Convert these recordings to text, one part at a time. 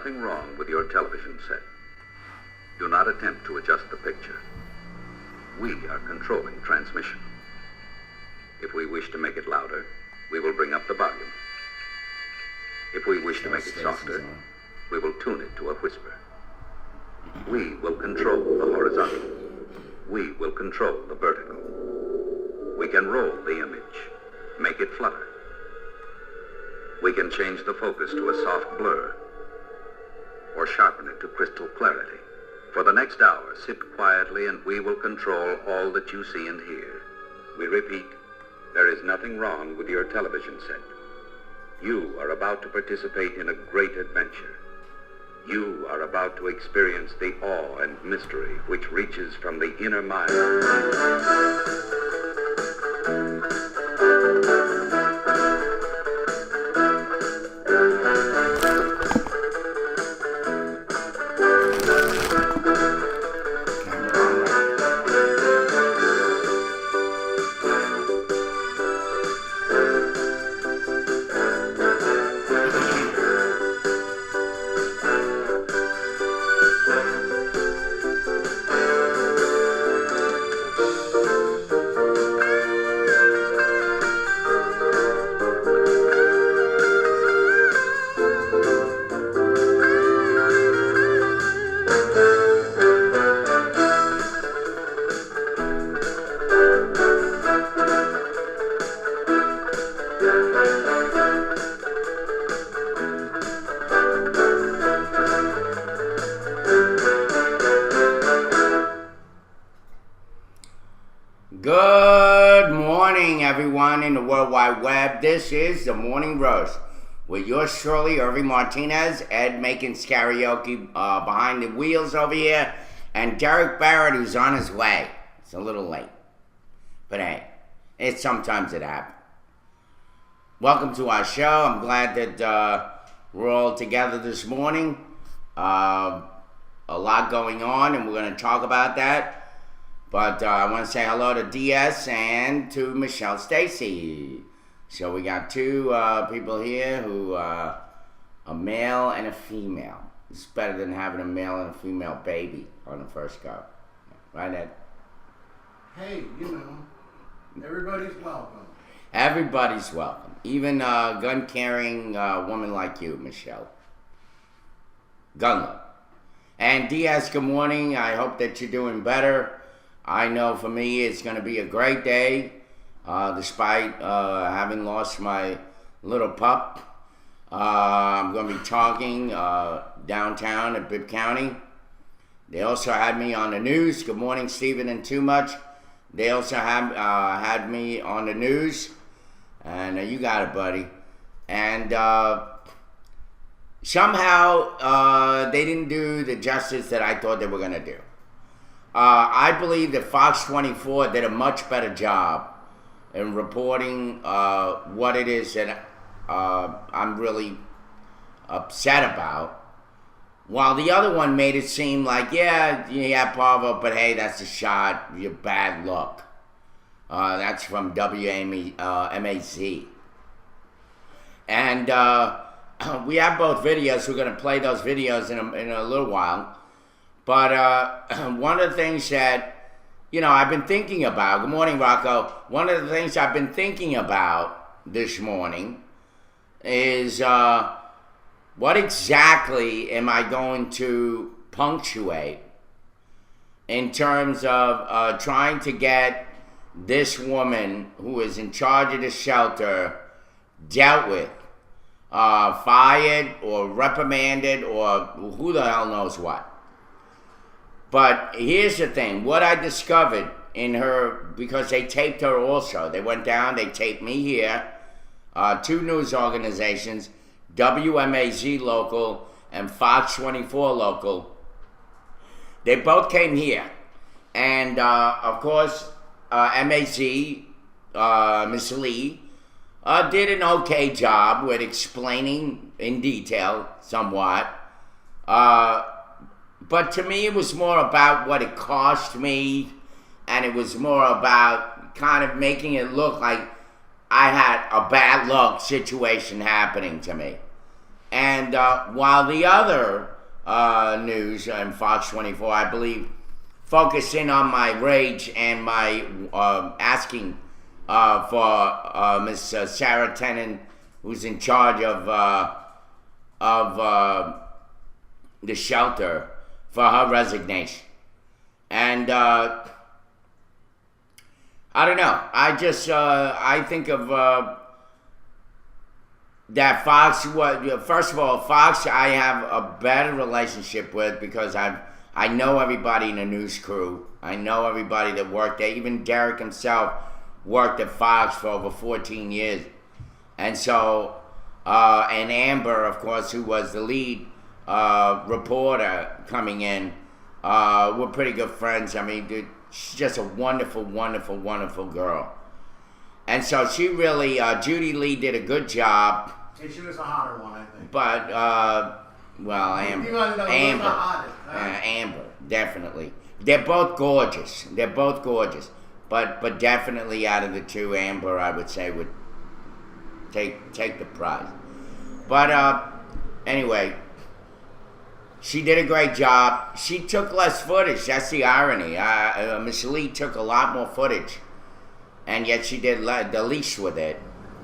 nothing wrong with your television set. Do not attempt to adjust the picture. We are controlling transmission. If we wish to make it louder, we will bring up the volume. If we wish to make it softer, we will tune it to a whisper. We will control the horizontal. We will control the vertical. We can roll the image, make it flutter. We can change the focus to a soft blur, or sharpen it to crystal clarity. For the next hour, sit quietly and we will control all that you see and hear. We repeat, there is nothing wrong with your television set. You are about to participate in a great adventure. You are about to experience the awe and mystery which reaches from the inner mind. Good morning, everyone in the World Wide Web. This is the Morning Rush with yours truly, Irving Martinez, Ed Makins Karaoke behind the wheels over here, and Derek Barrett, who's on his way. It's a little late, but hey, sometimes it happens. Welcome to our show. I'm glad that we're all together this morning. A lot going on, and we're going to talk about that. But I want to say hello to DS and to Michelle Stacy. So we got two people here who a male and a female. It's better than having a male and a female baby on the first go. Right, Ed? Hey, everybody's welcome. Everybody's welcome. Even a gun-carrying woman like you, Michelle. Gunlow. And DS, good morning. I hope that you're doing better. I know for me it's going to be a great day, despite having lost my little pup. I'm going to be talking downtown at Bibb County. They also had me on the news. Good morning, Stephen and Too Much. They also had me on the news. And you got it, buddy. And somehow they didn't do the justice that I thought they were going to do. I believe that Fox 24 did a much better job in reporting what it is that I'm really upset about. While the other one made it seem like, yeah, Pavo, but hey, that's a shot, you're bad luck. That's from WMAZ. And we have both videos. We're going to play those videos in a little while. But one of the things that, I've been thinking about, good morning, Rocco. One of the things I've been thinking about this morning is what exactly am I going to punctuate in terms of trying to get this woman who is in charge of the shelter dealt with, fired or reprimanded or who the hell knows what. But here's the thing, what I discovered in her, because they taped her also. They went down, they taped me here, two news organizations, WMAZ local and Fox 24 local. They both came here. And of course, MAZ, Miss Lee, did an okay job with explaining in detail somewhat. But to me, it was more about what it cost me, and it was more about kind of making it look like I had a bad luck situation happening to me. And while the other news on Fox 24, I believe, focus in on my rage and my asking for Miss Sarah Tenen, who's in charge of the shelter, for her resignation. And I don't know. I just I think of that Fox. First of all, Fox I have a better relationship with because I know everybody in the news crew. I know everybody that worked there. Even Derek himself worked at Fox for over 14 years. And so, and Amber, of course, who was the lead reporter coming in, we're pretty good friends. I mean, dude, she's just a wonderful, wonderful, wonderful girl. And so she really, Judy Lee did a good job. And she was the hotter one, I think. But, well, Amber. Amber, definitely. They're both gorgeous. They're both gorgeous. But definitely out of the two, Amber, I would say, would take the prize. But anyway, she did a great job. She took less footage. That's the irony. Miss Lee took a lot more footage, and yet she did the least with it,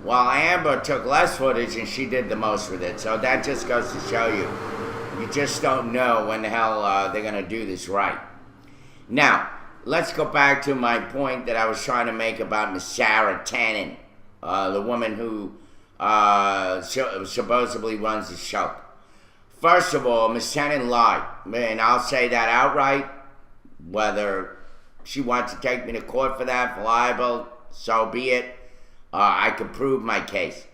while Amber took less footage and she did the most with it. So that just goes to show you just don't know when the hell they're going to do this right. Now, let's go back to my point that I was trying to make about Miss Sarah Tenen, the woman who supposedly runs the shelter. First of all, Miss Tenen lied, and I'll say that outright. Whether she wants to take me to court for that, for libel, so be it. I can prove my case.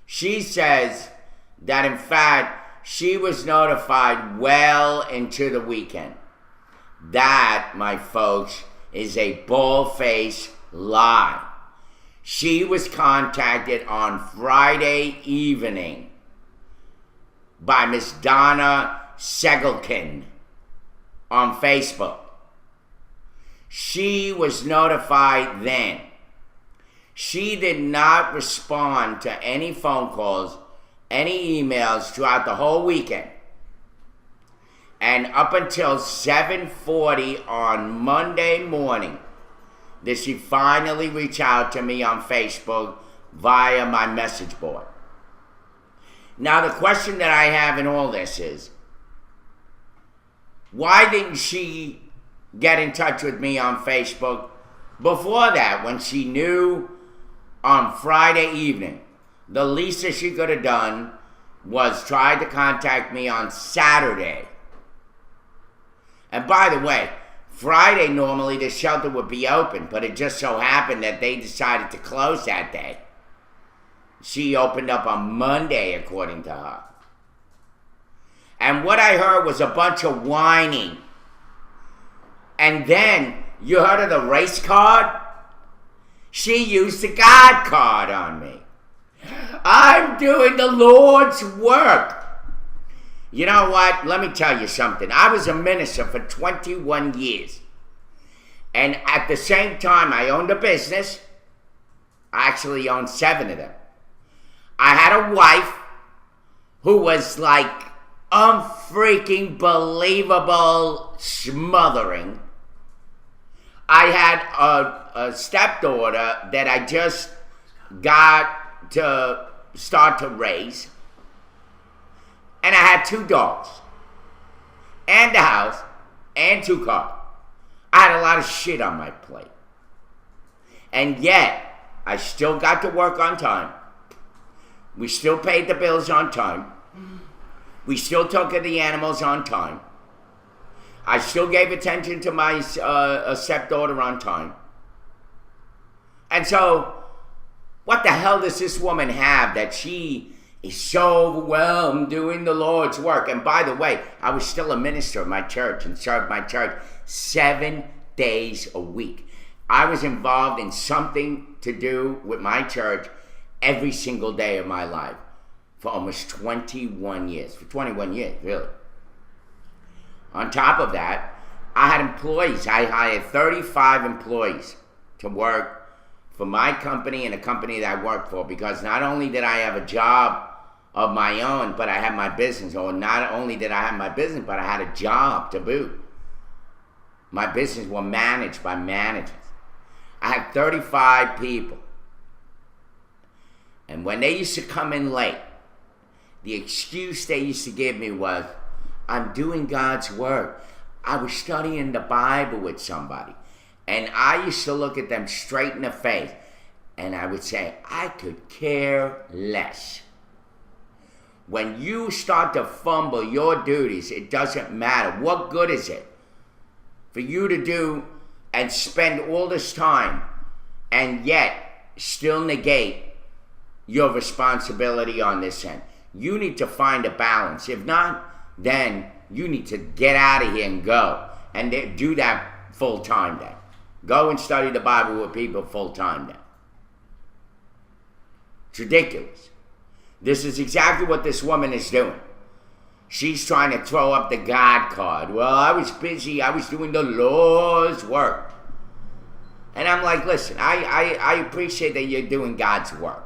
She says that, in fact, she was notified well into the weekend. That, my folks, is a bald-faced lie. She was contacted on Friday evening by Miss Donna Segelkin on Facebook. She was notified then. She did not respond to any phone calls, any emails throughout the whole weekend. And up until 7:40 on Monday morning, did she finally reach out to me on Facebook via my message board. Now, the question that I have in all this is, why didn't she get in touch with me on Facebook before that, when she knew on Friday evening the least that she could have done was try to contact me on Saturday? And by the way, Friday normally the shelter would be open, but it just so happened that they decided to close that day. She opened up on Monday, according to her. And what I heard was a bunch of whining. And then, you heard of the race card? She used the God card on me. I'm doing the Lord's work. You know what? Let me tell you something. I was a minister for 21 years. And at the same time, I owned a business. I actually owned 7 of them. I had a wife who was like unfreaking believable smothering. I had a stepdaughter that I just got to start to raise. And I had 2 dogs, and a house, and 2 cars. I had a lot of shit on my plate. And yet, I still got to work on time. We still paid the bills on time. We still took care of the animals on time. I still gave attention to my stepdaughter on time. And so, what the hell does this woman have that she is so overwhelmed doing the Lord's work? And by the way, I was still a minister of my church and served my church 7 days a week. I was involved in something to do with my church every single day of my life for almost 21 years. For 21 years, really. On top of that, I had employees. I hired 35 employees to work for my company and the company that I worked for, because not only did I have a job of my own, but I had my business. Or not only did I have my business, but I had a job to boot. My business was managed by managers. I had 35 people. And when they used to come in late, the excuse they used to give me was, I'm doing God's work. I was studying the Bible with somebody. And I used to look at them straight in the face. And I would say, I could care less. When you start to fumble your duties, it doesn't matter. What good is it for you to do and spend all this time and yet still negate your responsibility on this end? You need to find a balance. If not, then you need to get out of here and go. And do that full time then. Go and study the Bible with people full time then. It's ridiculous. This is exactly what this woman is doing. She's trying to throw up the God card. Well, I was busy. I was doing the Lord's work. And I'm like, listen, I appreciate that you're doing God's work.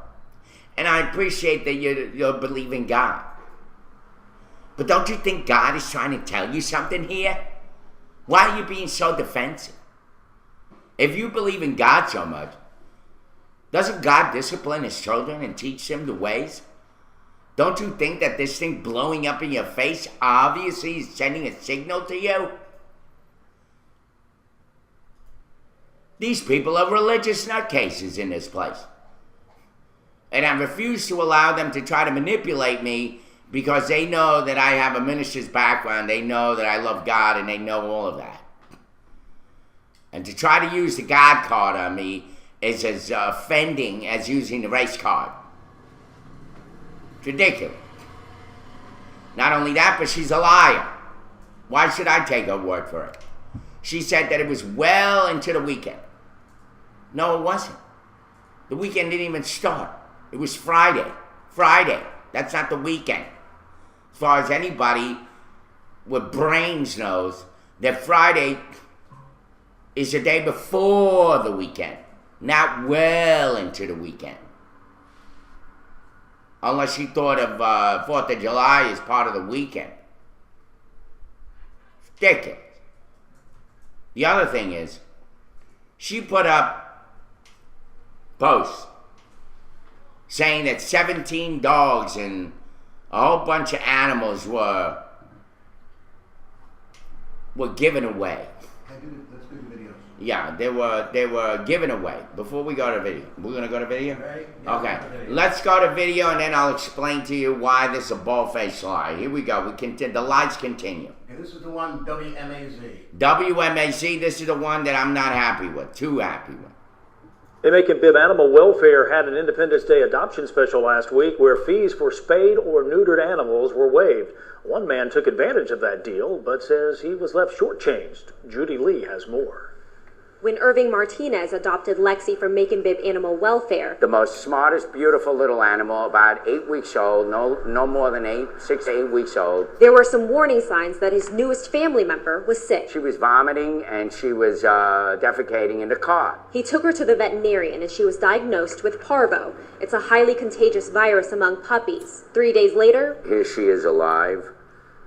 And I appreciate that you're believing God. But don't you think God is trying to tell you something here? Why are you being so defensive? If you believe in God so much, doesn't God discipline his children and teach them the ways? Don't you think that this thing blowing up in your face obviously is sending a signal to you? These people are religious nutcases in this place. And I refuse to allow them to try to manipulate me because they know that I have a minister's background. They know that I love God and they know all of that. And to try to use the God card on me is as offending as using the race card. It's ridiculous. Not only that, but she's a liar. Why should I take her word for it? She said that it was well into the weekend. No, it wasn't. The weekend didn't even start. It was Friday. Friday. That's not the weekend. As far as anybody with brains knows, that Friday is the day before the weekend, not well into the weekend. Unless she thought of 4th of July as part of the weekend. It's ridiculous. The other thing is, she put up posts saying that 17 dogs and a whole bunch of animals were given away. Let's do the videos. Yeah, they were given away. Before we go to video, we're gonna go to video. Right? Yeah, Okay, go to video. let's go to video, and then I'll explain to you why this is a bald-faced lie. Here we go. The lies continue. Okay, this is the one WMAZ. WMAC. This is the one that I'm not happy with. Too happy with. The Macon Bibb Animal Welfare had an Independence Day adoption special last week where fees for spayed or neutered animals were waived. One man took advantage of that deal, but says he was left shortchanged. Judy Lee has more. When Irving Martinez adopted Lexi from Macon Bibb Animal Welfare, The most smartest, beautiful little animal, about 8 weeks old, no more than 6 to 8 weeks old. there were some warning signs that his newest family member was sick. She was vomiting and she was defecating in the car. He took her to the veterinarian and she was diagnosed with parvo. It's a highly contagious virus among puppies. 3 days later, Here she is alive,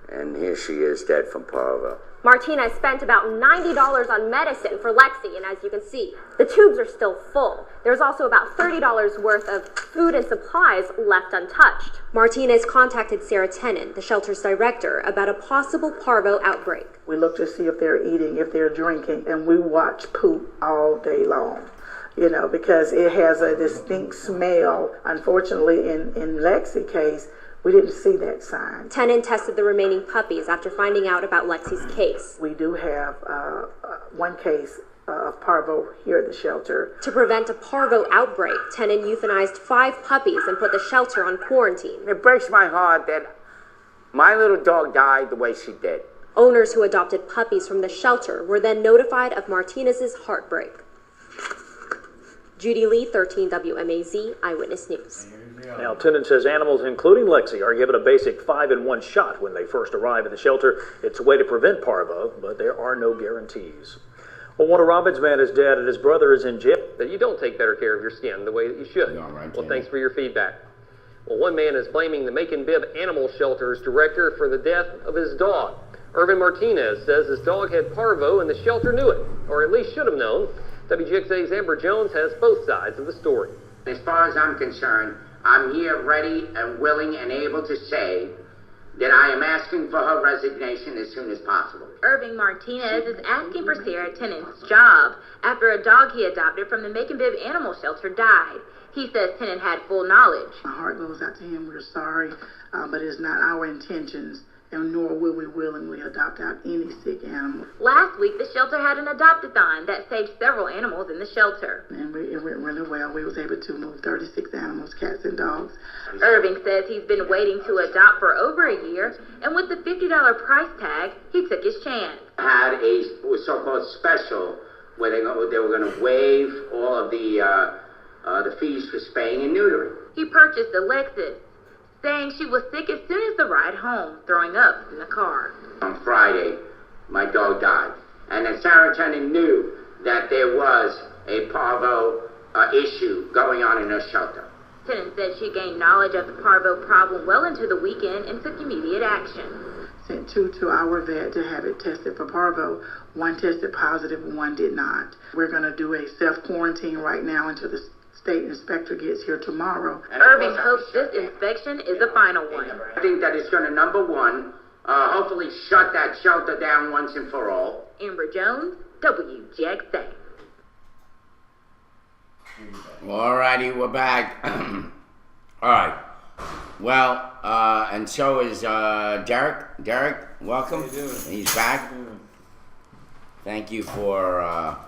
and here she is dead from parvo. Martinez spent about $90 on medicine for Lexi, and as you can see, the tubes are still full. There's also about $30 worth of food and supplies left untouched. Martinez contacted Sarah Tennant, the shelter's director, about a possible parvo outbreak. We look to see if they're eating, if they're drinking, and we watch poop all day long, because it has a distinct smell. Unfortunately, in Lexi's case, we didn't see that sign. Tennant tested the remaining puppies after finding out about Lexi's case. We do have one case of parvo here at the shelter. To prevent a parvo outbreak, Tennant euthanized 5 puppies and put the shelter on quarantine. It breaks my heart that my little dog died the way she did. Owners who adopted puppies from the shelter were then notified of Martinez's heartbreak. Judy Lee, 13 WMAZ, Eyewitness News. Now, Tennant says animals, including Lexi, are given a basic 5-in-1 shot when they first arrive at the shelter. It's a way to prevent parvo, but there are no guarantees. Well, Warner Robbins man is dead and his brother is in jail. That you don't take better care of your skin the way that you should. All right, Well, Jimmy. thanks for your feedback. Well, one man is blaming the Macon-Bibb Animal Shelter's director for the death of his dog. Irvin Martinez says his dog had parvo and the shelter knew it, or at least should have known. WGXA's Amber Jones has both sides of the story. As far as I'm concerned, I'm here ready and willing and able to say that I am asking for her resignation as soon as possible. Irving Martinez is asking for Sarah Tennant's job after a dog he adopted from the Macon-Bibb Animal Shelter died. He says Tennant had full knowledge. My heart goes out to him. We're sorry, but it's not our intentions, and nor will we willingly adopt out any sick animal. Last week, the shelter had an adopt-a-thon that saved several animals in the shelter. And it went really well. We was able to move 36 animals, cats and dogs. Irving says he's been waiting to adopt for over a year, and with the $50 price tag, he took his chance. Had a so-called special where they were going to waive all of the fees for spaying and neutering. He purchased a Lexus, saying she was sick as soon as the ride home, throwing up in the car. On Friday, my dog died, and that Sarah Tennant knew that there was a parvo issue going on in her shelter. Tennant said she gained knowledge of the parvo problem well into the weekend and took immediate action. Sent 2 to our vet to have it tested for parvo. 1 tested positive, 1 did not. We're going to do a self-quarantine right now until the state inspector gets here tomorrow. Irving hopes this inspection is the final one. I think that it's going to, number one, hopefully shut that shelter down once and for all. Amber Jones, WGXA. Alrighty, we're back. Alright. Well, and so is Derek. Derek, welcome. How you doing? He's back. Thank you for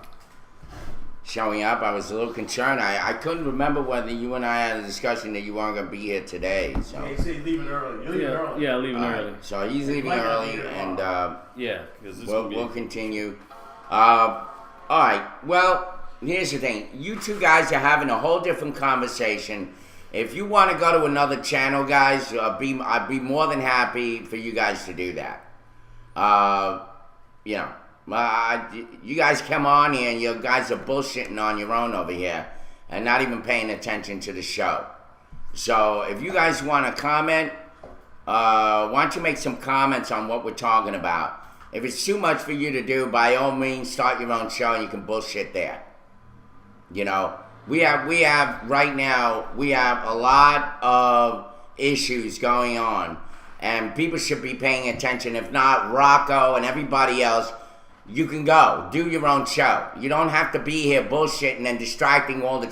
showing up. I was a little concerned. I couldn't remember whether you and I had a discussion that you weren't going to be here today. So. Yeah, he said he's leaving early. You're leaving early. Yeah, leaving early. So he's leaving early, and Yeah, because we'll continue. All right. Well, here's the thing. You two guys are having a whole different conversation. If you want to go to another channel, guys, I'd be more than happy for you guys to do that. You know. You guys come on here and you guys are bullshitting on your own over here and not even paying attention to the show. So if you guys want to comment, why don't you make some comments on what we're talking about? If it's too much for you to do, by all means, start your own show and you can bullshit there. You know, we have right now, we have a lot of issues going on and people should be paying attention. If not, Rocco and everybody else, you can go do your own show. You don't have to be here bullshitting and distracting all the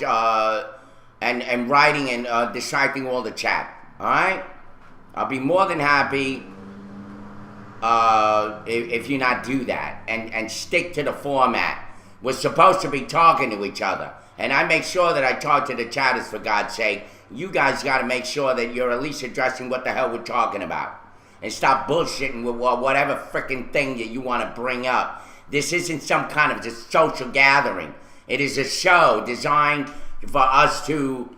and writing and distracting all the chat. All right, I'll be more than happy if you not do that and stick to the format. We're supposed to be talking to each other, and I make sure that I talk to the chatters, for God's sake. You guys got to make sure that you're at least addressing what the hell we're talking about. And stop bullshitting with whatever freaking thing that you want to bring up. This isn't some kind of just social gathering. It is a show designed for us to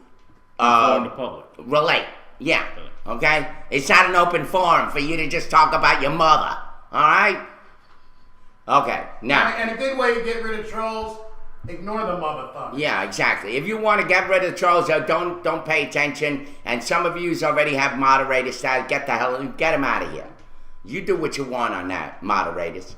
inform the public. Relate. Yeah. Okay? It's not an open forum for you to just talk about your mother. Alright? Okay. Now. And a good way to get rid of trolls, ignore the motherfucker. Yeah, exactly. If you want to get rid of trolls, don't pay attention. And some of you already have moderators status. Get them out of here. You do what you want on that, moderators.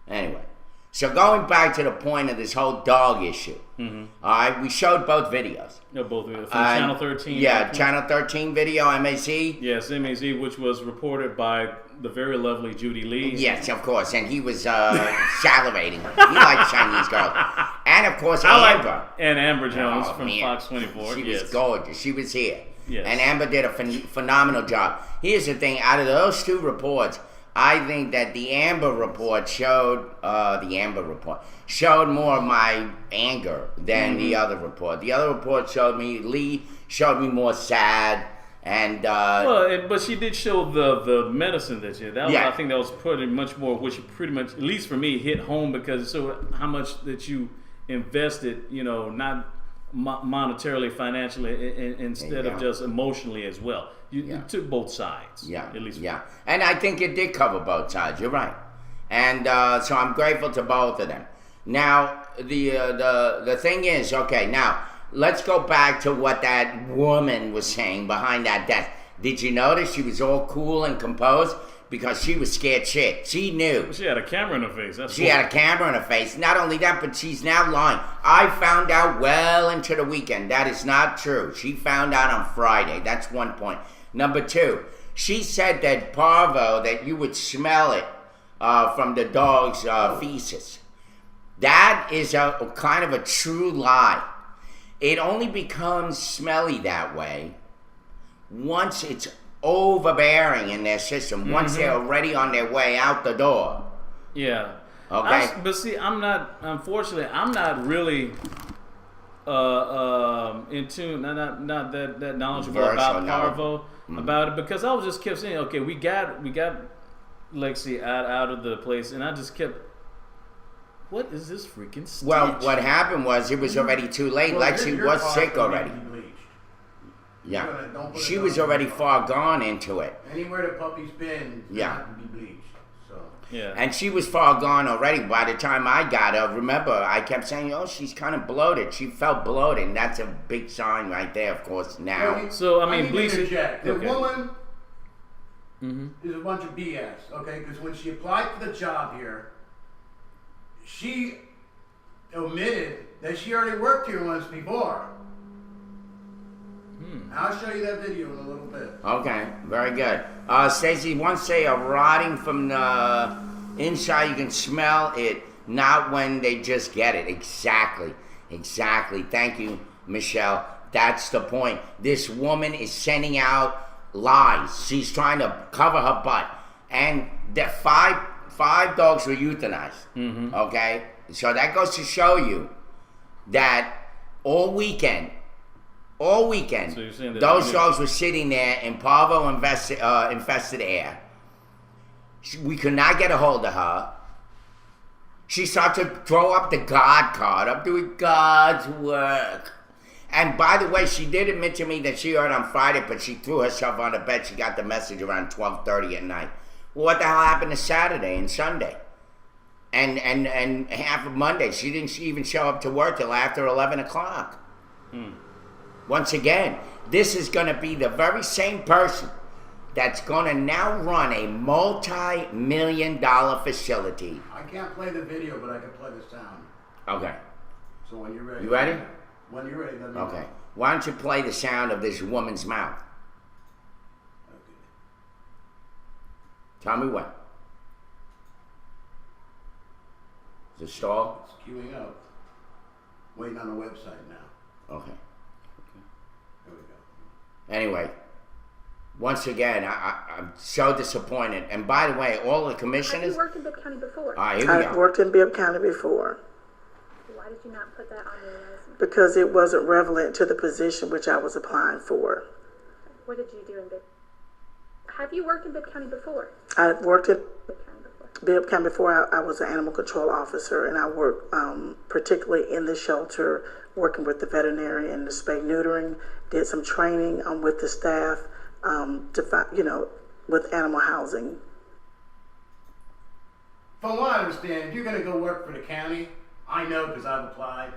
Anyway, so going back to the point of this whole dog issue. Mm-hmm. All right, we showed both videos. No, both videos. From Channel 13. Yeah, Channel 13 video, MAZ. Yes, MAZ, which was reported by the very lovely Judy Lee. Yes, of course, and he was salivating. He liked Chinese girls. And, of course, Amber. And Amber Jones from Fox 24. She was gorgeous. She was here. Yes. And Amber did a phenomenal job. Here's the thing. Out of those two reports, I think that the Amber report showed more of my anger than the other report. The other report showed me more sad and but she did show the medicine that you. That was, I think that was pretty much more, which pretty much, at least for me, hit home because so how much that you invested, you know, not monetarily, financially, instead of just emotionally as well. You took both sides. Yeah, at least. Yeah, and I think it did cover both sides. You're right, and so I'm grateful to both of them. Now the thing is, okay, now let's go back to what that woman was saying behind that desk. Did you notice she was all cool and composed? Because she was scared shit. She knew. She had a camera in her face. She had a camera in her face. Not only that, but she's now lying. I found out well into the weekend. That is not true. She found out on Friday. That's one point. Number two, she said that parvo, that you would smell it from the dog's feces. That is a kind of a true lie. It only becomes smelly that way once it's overbearing in their system, once they're already on their way out the door. Yeah. Okay. But see, unfortunately, I'm not really in tune, not that knowledgeable about parvo, about it, because I was just kept saying, okay, we got Lexi out of the place, and I just kept, what is this freaking stench? Well, what happened was it was already too late. Well, Lexi your was car sick don't need already. to be bleached. Yeah. Don't put She it was on already your car. far gone into it. Anywhere the puppy's been, Yeah. have to be bleached. So. Yeah. And she was far gone already by the time I got her. Remember, I kept saying, oh, she's kind of bloated. She felt bloated, and that's a big sign right there, of course, now. Well, So, I mean, need to bleach it. interject. The Okay. woman is a bunch of BS, okay? Because when she applied for the job here, she omitted that she already worked here once before. I'll show you that video in a little bit. Okay, very good. Stacy, once they are rotting from the inside, you can smell it, not when they just get it. Exactly. Thank you, Michelle. That's the point. This woman is sending out lies. She's trying to cover her butt. And the five dogs were euthanized. Okay? So that goes to show you that all weekend, So you're saying that those dogs were sitting there in parvo infested air. We could not get a hold of her. She started to throw up the God card. I'm doing God's work. And by the way, she did admit to me that she heard on Friday, but she threw herself on the bed. She got the message around 12:30 at night. Well, what the hell happened to Saturday and Sunday? And half of Monday? She didn't even show up to work till after 11 o'clock. Once again, this is going to be the very same person that's going to now run a multi-million-dollar facility. I can't play the video, but I can play the sound. Okay. So when you're ready. You ready? When you're ready, let me know. Okay. Why don't you play the sound of this woman's mouth? Okay. Tell me when. Is it stalled? It's queuing up. Waiting on the website now. Okay. There we go. Anyway, once again, I'm so disappointed. And by the way, all the Have commissioners... you worked in Bibb County before? All right, here we I've go. worked in Bibb County before Why did you not put that on your resume? because it wasn't relevant to the position which I was applying for. What did you do in Bibb? Have you worked in Bibb County before? I've worked in Bibb County before. Bibb County before. I was an animal control officer, and I worked particularly in the shelter, working with the veterinarian and the spay neutering. Did some training with the staff, with animal housing. From what I understand, if you're going to go work for the county, I know because I've applied,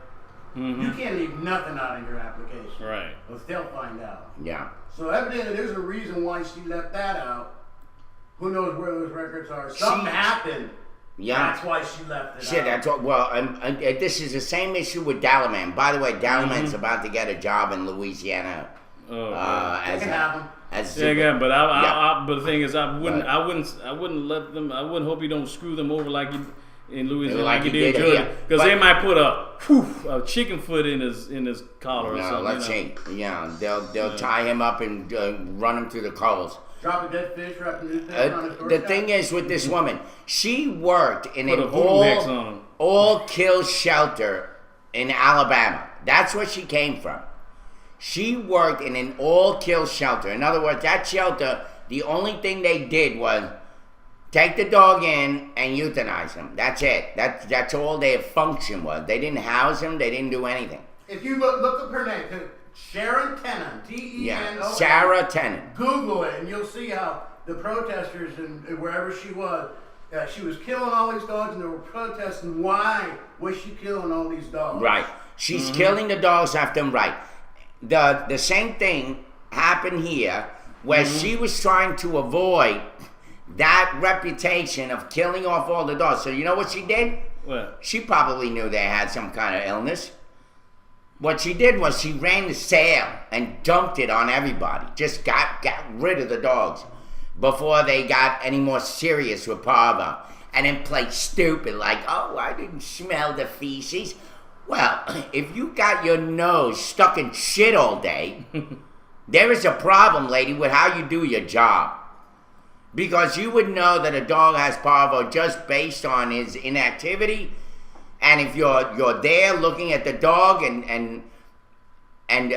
you can't leave nothing out in your application. Right. But they'll find out. Yeah. So evidently there's a reason why she left that out. Who knows where those records are? Something happened. Yeah. That's why she left it Shit, out. that's what. Well, this is the same issue with Dalaman. By the way, Dalaman's about to get a job in Louisiana. As can have him. Again, but but the thing is, I wouldn't let them. I wouldn't hope you don't screw them over like you in Louisiana, like you did Jordan, because they might put a chicken foot in his collar or something. Let's see. Yeah, they'll tie him up and run him through the coals. Drop a dead fish, wrap a newspaper on his The doorstep. thing is with this woman, she worked in Put an a voodoo hex on him. all-kill shelter in Alabama. That's where she came from. She worked in an all-kill shelter. In other words, that shelter, the only thing they did was take the dog in and euthanize him. That's it. That's all their function was. They didn't house him. They didn't do anything. If you look up her name, Sharon Tenen, T-E-N-O-N. Yeah, Sarah Tenen. Google it, and you'll see how the protesters and wherever she was killing all these dogs, and they were protesting why was she killing all these dogs. Right. She's killing the dogs left and right. The same thing happened here, where she was trying to avoid that reputation of killing off all the dogs. So you know what she did? What? She probably knew they had some kind of illness. What she did was she ran the sale and dumped it on everybody. Just got rid of the dogs before they got any more serious with Parvo. And then played stupid like, oh, I didn't smell the feces. Well, if you got your nose stuck in shit all day, there is a problem, lady, with how you do your job. Because you would know that a dog has Parvo just based on his inactivity. And if you're there looking at the dog and on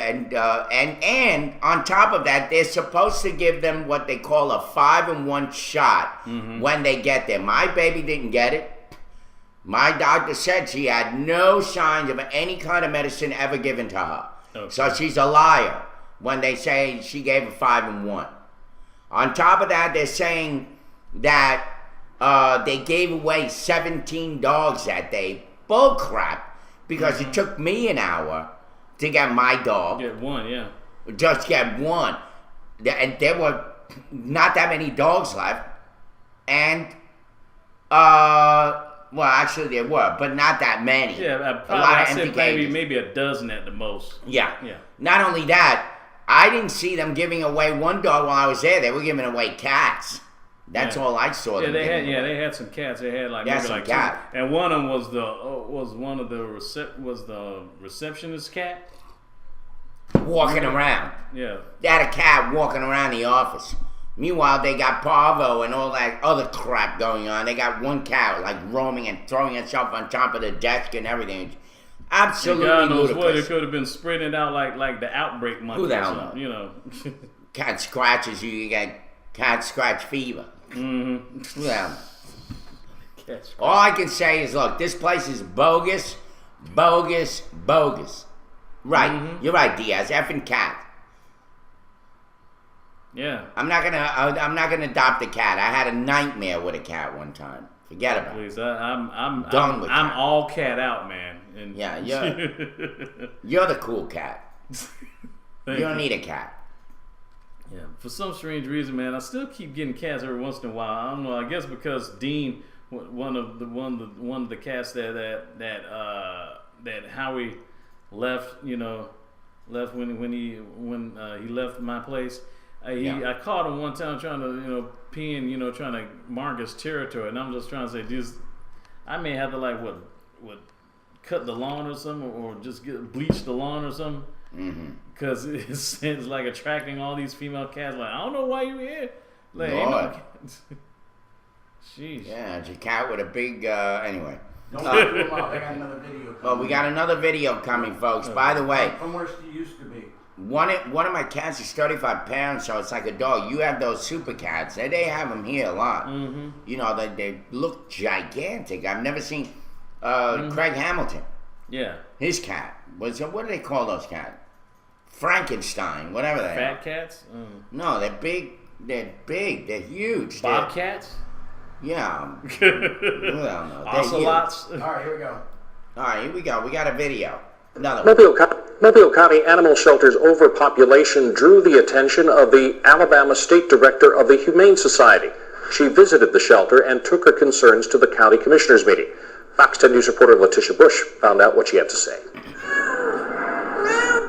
top of that, they're supposed to give them what they call a 5-in-1 shot when they get there. My baby didn't get it. My doctor said she had no signs of any kind of medicine ever given to her. Okay. So she's a liar when they say she gave a 5-in-1. On top of that, they're saying that they gave away 17 dogs that day. Bull crap, because it took me an hour to get my dog. Get one, yeah. Just get one. And there were not that many dogs left. And, well, actually there were, but not that many. Yeah, probably, maybe a dozen at the most. Yeah. Not only that, I didn't see them giving away one dog while I was there. They were giving away cats. That's all I saw. Yeah, they had some cats. They had maybe like cat. Two. And one of them was the receptionist's cat walking around. Yeah, they had a cat walking around the office. Meanwhile, they got Parvo and all that other crap going on. They got one cat like roaming and throwing itself on top of the desk and everything. Absolutely God knows ludicrous. what, it could have been spreading out like the outbreak monkey. Who the hell knows? You know, cat scratches you get cat scratch fever. Well, all I can say is, look, this place is bogus. Right, you're right, Diaz. Effing cat. Yeah. I'm not gonna adopt a cat. I had a nightmare with a cat one time. Forget about it. Please, I'm done with I'm cat. all cat out, man. And yeah, you're the cool cat. You don't need a cat. Yeah, for some strange reason, man, I still keep getting cats every once in a while. I don't know. I guess because Dean, one of the cats that Howie left, left when he left my place. I caught him one time trying to pee and trying to mark his territory, and I'm just trying to say, I may have to cut the lawn or something, or just bleach the lawn or something. Because it's like attracting all these female cats. Like, I don't know why you're here. Like, Sheesh. Yeah, it's a cat with a big. Anyway. Don't put them up. I got another video. Well, we got another video coming, folks. By the way, from where she used to be. One of my cats is 35 pounds, so it's like a dog. You have those super cats. They have them here a lot. They look gigantic. I've never seen Craig Hamilton. Yeah. His cat. What do they call those cats? Frankenstein, whatever they are. Fat cats? No, they're big. They're big. They're huge. Bobcats? Yeah. Well, no. Ocelots? All right, here we go. All right, here we go. We got a video. Another Mobile County Animal Shelter's overpopulation drew the attention of the Alabama State Director of the Humane Society. She visited the shelter and took her concerns to the county commissioners meeting. Fox 10 News reporter Letitia Bush found out what she had to say.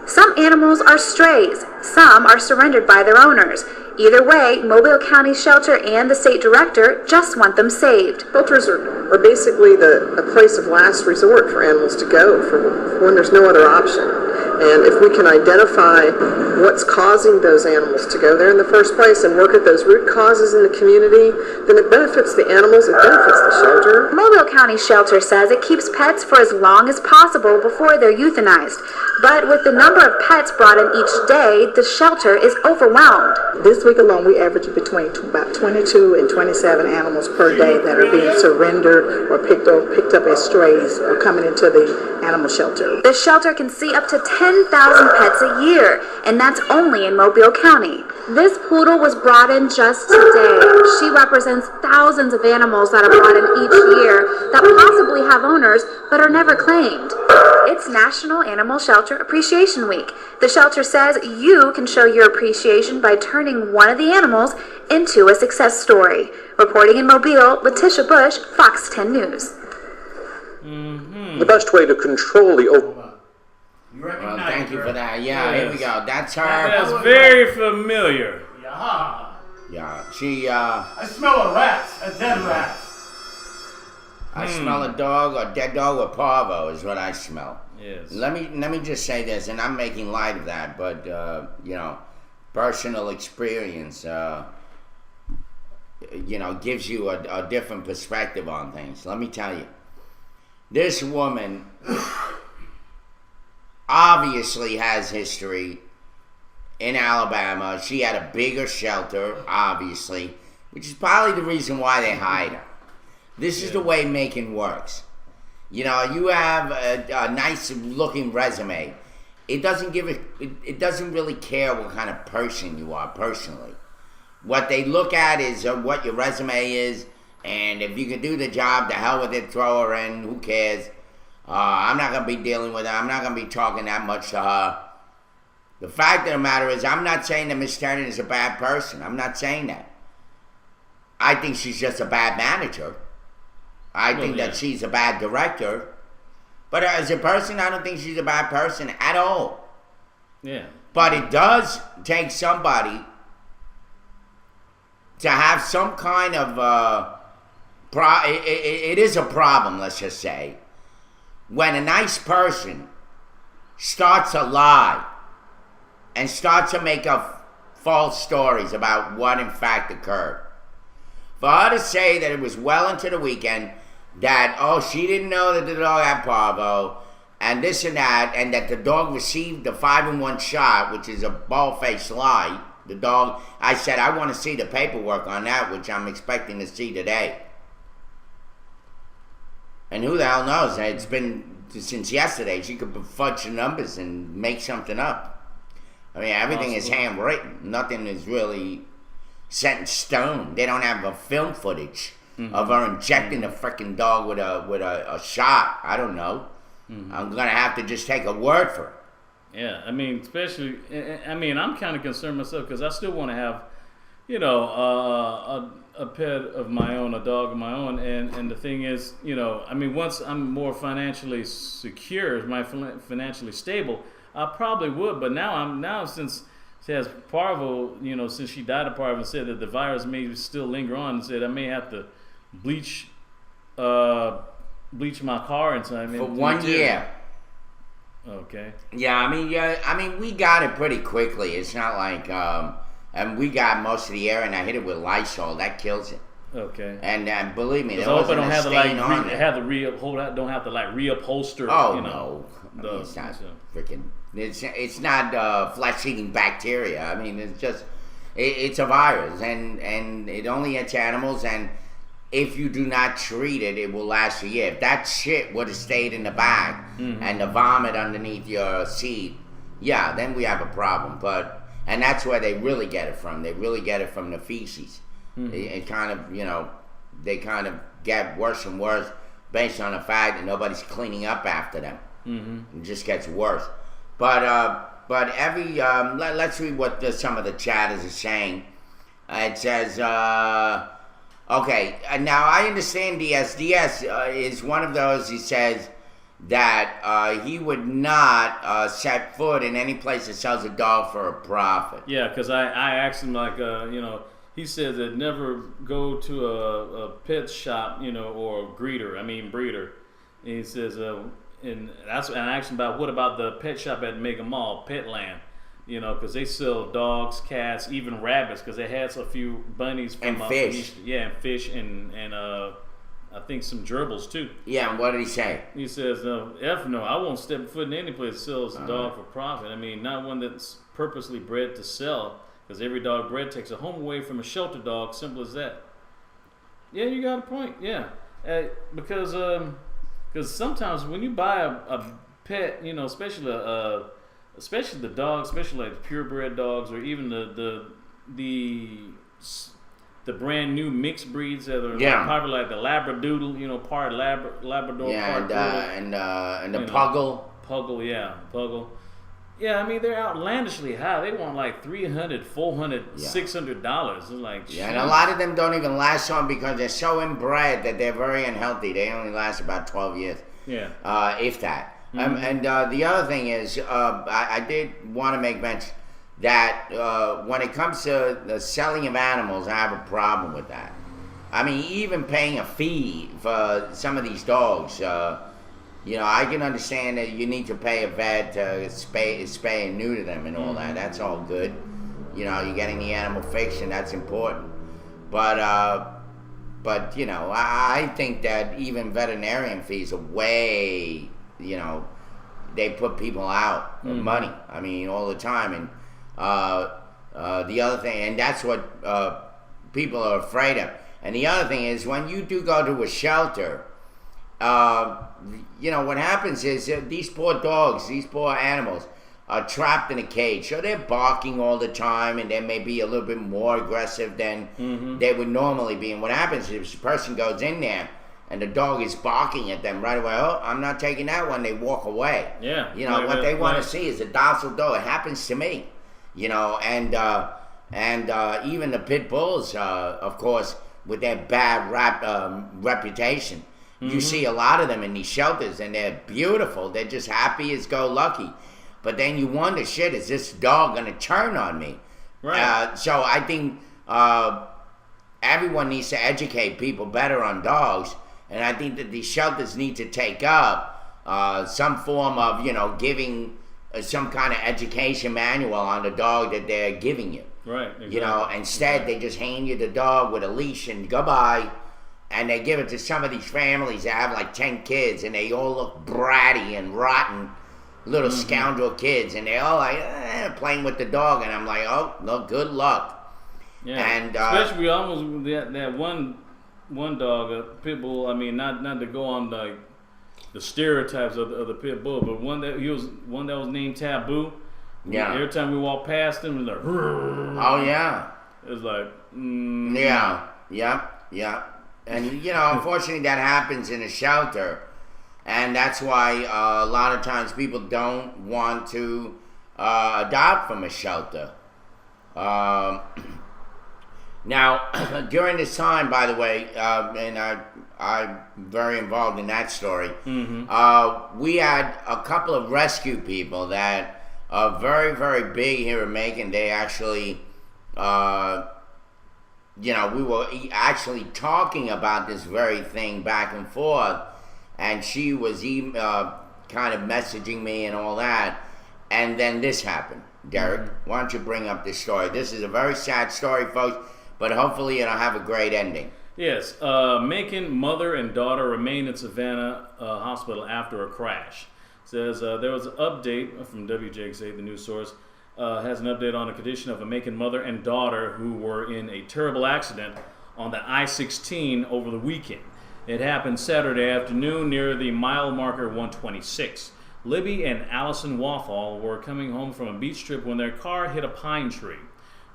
Some animals are strays, some are surrendered by their owners. Either way, Mobile County Shelter and the state director just want them saved. Shelters are basically a place of last resort for animals to go for when there's no other option. And if we can identify what's causing those animals to go there in the first place and work at those root causes in the community, then it benefits the animals, it benefits the shelter. Mobile County Shelter says it keeps pets for as long as possible before they're euthanized. But with the number of pets brought in each day, the shelter is overwhelmed. This week alone, we average between about 22 and 27 animals per day that are being surrendered or picked up as strays or coming into the animal shelter. The shelter can see up to 10 10,000 pets a year, and that's only in Mobile County. This poodle was brought in just today. She represents thousands of animals that are brought in each year that possibly have owners but are never claimed. It's National Animal Shelter Appreciation Week. The shelter says you can show your appreciation by turning one of the animals into a success story. Reporting in Mobile, Letitia Bush, Fox 10 News. The best way to control the Well, thank you for that. Yeah, here we go. That's her. That's very familiar. Yeah, she. I smell a rat, a dead rat. I smell a dog, or dead dog, or parvo is what I smell. Yes. Let me just say this, and I'm making light of that, but personal experience, gives you a different perspective on things. Let me tell you, this woman obviously has history in Alabama. She had a bigger shelter, obviously, which is probably the reason why they hired her. This is the way Macon works. You have a nice looking resume. It doesn't it doesn't really care what kind of person you are personally. What they look at is what your resume is, and if you can do the job, the hell with it, throw her in, who cares? I'm not going to be dealing with her. I'm not going to be talking that much to her. The fact of the matter is, I'm not saying that Miss Tennant is a bad person. I'm not saying that. I think she's just a bad manager. I think that she's a bad director. But as a person, I don't think she's a bad person at all. Yeah. But it does take somebody to have some kind of... it is a problem, let's just say, when a nice person starts to lie and starts to make up false stories about what in fact occurred. For her to say that it was well into the weekend, that, she didn't know that the dog had parvo, and this and that, and that the dog received the 5-in-1 shot, which is a bald-faced lie. The dog, I said, I want to see the paperwork on that, which I'm expecting to see today. And who the hell knows? It's been since yesterday. She could fudge the numbers and make something up. I mean, everything is handwritten. Nothing is really set in stone. They don't have a film footage of her injecting the freaking dog with a shot. I don't know. I'm gonna have to just take a word for it. Yeah, I mean, especially, I'm kind of concerned myself because I still want to have, a pet of my own, a dog of my own, and the thing is, once I'm more financially secure, financially stable, I probably would. But now since she has parvo, since she died of parvo, and said that the virus may still linger on, and said I may have to bleach my car and something for 1 year. Okay. Yeah, we got it pretty quickly. It's not like, and we got most of the air, and I hit it with Lysol. That kills it. Okay. And believe me, there I hope I wasn't don't a have to stain on it. don't have to reupholster. Oh no, it's not freaking. It's not flesh-eating bacteria. It's just it's a virus, and it only hits animals. And if you do not treat it, it will last a year. If that shit would have stayed in the bag and the vomit underneath your seat, then we have a problem. And that's where they really get it from. They really get it from the feces. It kind of, they kind of get worse and worse based on the fact that nobody's cleaning up after them. It just gets worse. But every, let's read what some of the chatters are saying. It says, okay, now I understand DS. DS is one of those, he says, that he would not set foot in any place that sells a dog for a profit. Yeah, because I asked him, he said that never go to a pet shop, or breeder. And he says, and I asked him about what about the pet shop at Mega Mall, Petland, because they sell dogs, cats, even rabbits, because they had a few bunnies from and fish. And fish and I think some gerbils too. Yeah, and what did he say? He says, no, I won't step foot in any place that sells a dog for profit. Not one that's purposely bred to sell, because every dog bred takes a home away from a shelter dog, simple as that. Yeah, you got a point, yeah. Because sometimes when you buy a pet, especially especially the dogs, especially like purebred dogs, or even the brand new mixed breeds that are popular, like the Labradoodle, part Labrador, part and the Puggle. Puggle. Yeah, I mean, they're outlandishly high. They want like $300, $400, $600. It's like and a lot of them don't even last long because they're so inbred that they're very unhealthy. They only last about 12 years. Yeah. If that. And the other thing is, I did want to make mention that when it comes to the selling of animals, I have a problem with that. I mean, even paying a fee for some of these dogs, I can understand that you need to pay a vet to spay and neuter them and all that. That's all good. You're getting the animal fixed, and that's important. But I think that even veterinarian fees are way, they put people out of money. I mean, all the time. And the other thing, and that's what people are afraid of. And the other thing is, when you do go to a shelter, what happens is these poor dogs, these poor animals, are trapped in a cage. So they're barking all the time, and they may be a little bit more aggressive than they would normally be. And what happens is, if a person goes in there and the dog is barking at them right away, oh, I'm not taking that one, they walk away. Yeah. What they want to see is a docile dog. It happens to me. And even the pit bulls, of course, with their bad reputation. You see a lot of them in these shelters, and they're beautiful. They're just happy as go lucky. But then you wonder, is this dog going to turn on me? Right. So I think everyone needs to educate people better on dogs. And I think that these shelters need to take up some form of, giving some kind of education manual on the dog that they're giving you. Right. Exactly. Instead they just hand you the dog with a leash and goodbye. And they give it to some of these families that have like 10 kids, and they all look bratty and rotten little scoundrel kids, and they all like playing with the dog, and I'm like, oh, no, good luck. Yeah, and especially almost that one dog, a pit bull. I mean, not to go on like the stereotypes of the pit bull, but one that was named Taboo. Yeah. Every time we walked past him, it was like, oh yeah, it was like, yeah. And unfortunately, that happens in a shelter, and that's why a lot of times people don't want to adopt from a shelter. Now, during this time, by the way, and I'm very involved in that story, we had a couple of rescue people that are very, very big here in Macon. They actually, we were actually talking about this very thing back and forth, and she was kind of messaging me and all that, and then this happened. Derek, why don't you bring up this story? This is a very sad story, folks, but hopefully it'll have a great ending. Yes, Macon mother and daughter remain in Savannah hospital after a crash. Says there was an update from WJXA, the news source, has an update on the condition of a Macon mother and daughter who were in a terrible accident on the I-16 over the weekend. It happened Saturday afternoon near the mile marker 126. Libby and Allison Waffall were coming home from a beach trip when their car hit a pine tree.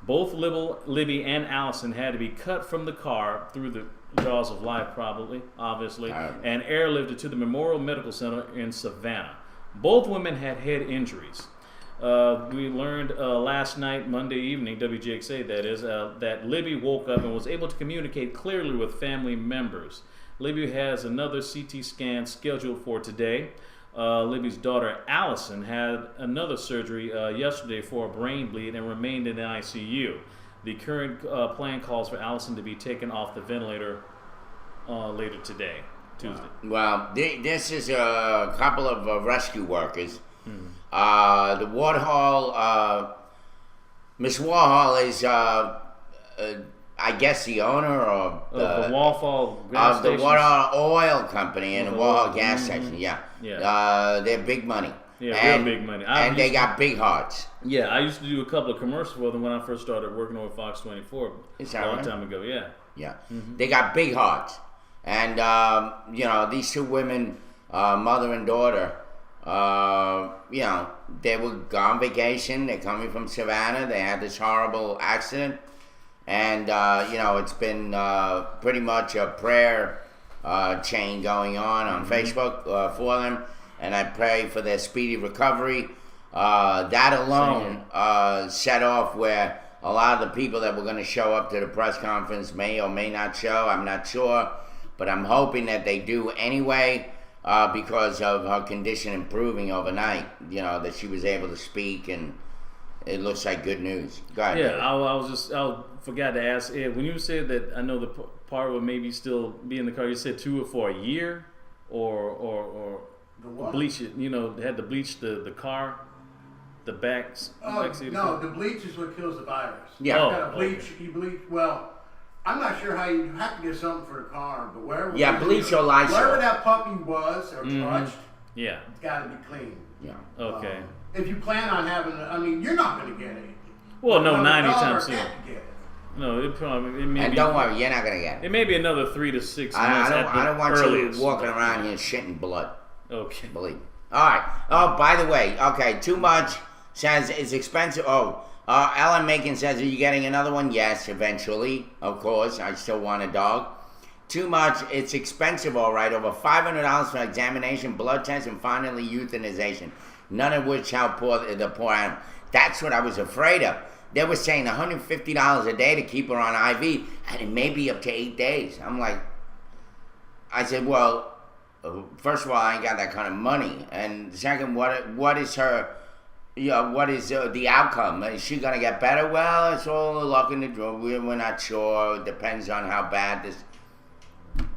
Both Libby and Allison had to be cut from the car through the jaws of life, obviously, and airlifted to the Memorial Medical Center in Savannah. Both women had head injuries. We learned last night, Monday evening, WGXA that is, that Libby woke up and was able to communicate clearly with family members. Libby has another CT scan scheduled for today. Libby's daughter, Allison, had another surgery yesterday for a brain bleed and remained in the ICU. The current plan calls for Allison to be taken off the ventilator later today, Tuesday. Well, this is a couple of rescue workers. The Warhol, Miss Warhol is, I guess, the owner of the Warhol gas of the Warhol Oil Company and the Warhol gas station. Yeah. They're big money. Yeah, real big money. And they got big hearts. Yeah, I used to do a couple of commercials for them when I first started working over Fox 24 a long time ago. Yeah. They got big hearts, and these two women, mother and daughter, You know, they were gone vacation. They're coming from Savannah. They had this horrible accident. And, you know, it's been pretty much a prayer chain going on Facebook for them. And I pray for their speedy recovery. That alone set off where a lot of the people that were going to show up to the press conference may or may not show. I'm not sure. But I'm hoping that they do anyway. Because of her condition improving overnight, you know, that she was able to speak, and it looks like good news. Go ahead. Yeah, I forgot to ask Ed, when you said that, I know the part would maybe still be in the car, you said to it for a year, or bleach it, you know, they had to bleach the car, the backs. No, the bleach is what kills the virus. Yeah. You gotta bleach, you bleach, well, I'm not sure how you have to get something for the car, but wherever. Yeah, bleach or Lysol. Wherever that puppy was or touched, yeah, it's got to be clean. Yeah. Okay. If you plan on having, you're not going to get it. Well, no, not anytime soon. Get it. No, it may and be. Don't worry, you're not going to get it. It may be another 3 to 6 months. I don't want earliest. you walking around here shitting blood. Okay. Believe me. All right. Oh, by the way, okay, too much says it's expensive. Ellen Macon says, are you getting another one? Yes, eventually. Of course, I still want a dog. Too much, it's expensive, all right. Over $500 for examination, blood test, and finally euthanization. None of which help the poor animal. That's what I was afraid of. They were saying $150 a day to keep her on IV, and it may be up to 8 days. I'm like, I said, well, first of all, I ain't got that kind of money. And second, what is her... Yeah, what is the outcome? Is she going to get better? Well, it's all luck in the draw. We're not sure. It depends on how bad this...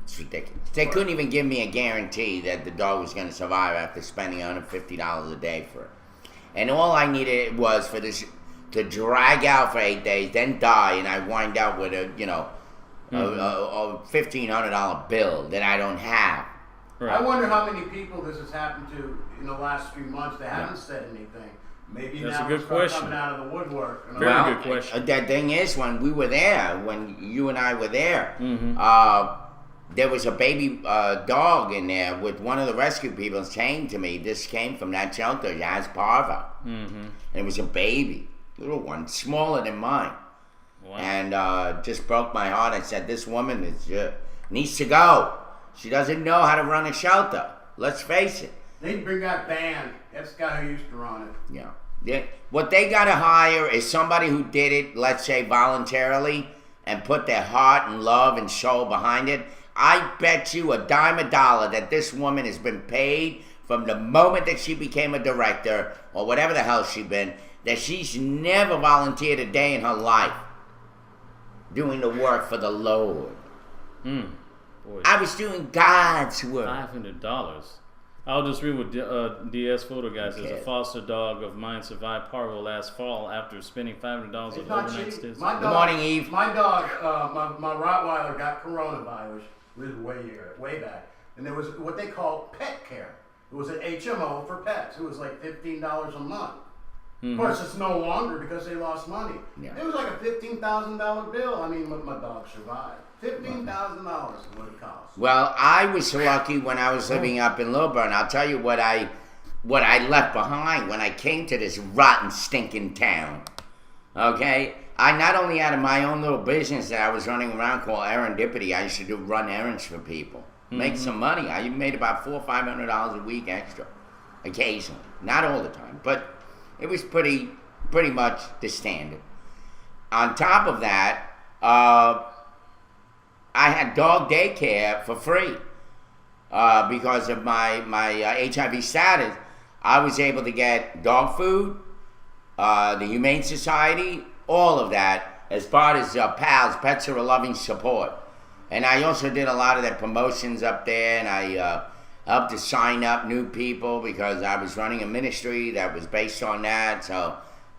It's ridiculous. They couldn't even give me a guarantee that the dog was going to survive after spending $150 a day for it. And all I needed was for this to drag out for 8 days, then die, and I wind up with a $1,500 bill that I don't have. Right. I wonder how many people this has happened to in the last few months that haven't said anything. Maybe that's now a good question. Coming out of the woodwork. Very good question. The thing is, when we were there, when you and I were there, there was a baby dog in there with one of the rescue people saying to me, this came from that shelter, it has parvo. And it was a baby, little one, smaller than mine. Wow. And just broke my heart. I said, this woman needs to go. She doesn't know how to run a shelter. Let's face it. They bring that band. That's the guy who used to run it. Yeah. What they got to hire is somebody who did it, let's say, voluntarily, and put their heart and love and soul behind it. I bet you a dime a dollar that this woman has been paid from the moment that she became a director, or whatever the hell she's been, that she's never volunteered a day in her life doing the work for the Lord. Boy. I was doing God's work. $500. I'll just read what DS Photo Guy says. Okay. A foster dog of mine survived parvo last fall after spending $500 on overnight stays. Good morning, Eve. My dog, my Rottweiler got coronavirus. This is way back. And there was what they call pet care. It was an HMO for pets. It was like $15 a month. Of course, it's no longer because they lost money. Yeah. It was like a $15,000 bill. I mean, my dog survived. $15,000 is what it cost. Well, I was lucky when I was living up in Lilburn. I'll tell you what I left behind when I came to this rotten, stinking town. Okay? I not only had my own little business that I was running around called Errandipity. I used to run errands for people. Make some money. I made about $400 or $500 a week extra. Occasionally. Not all the time. But it was pretty much the standard. On top of that, I had dog daycare for free because of my HIV status. I was able to get dog food, the Humane Society, all of that as part of PALS, Pets Are a Loving Support. And I also did a lot of their promotions up there, and I helped to sign up new people because I was running a ministry that was based on that. So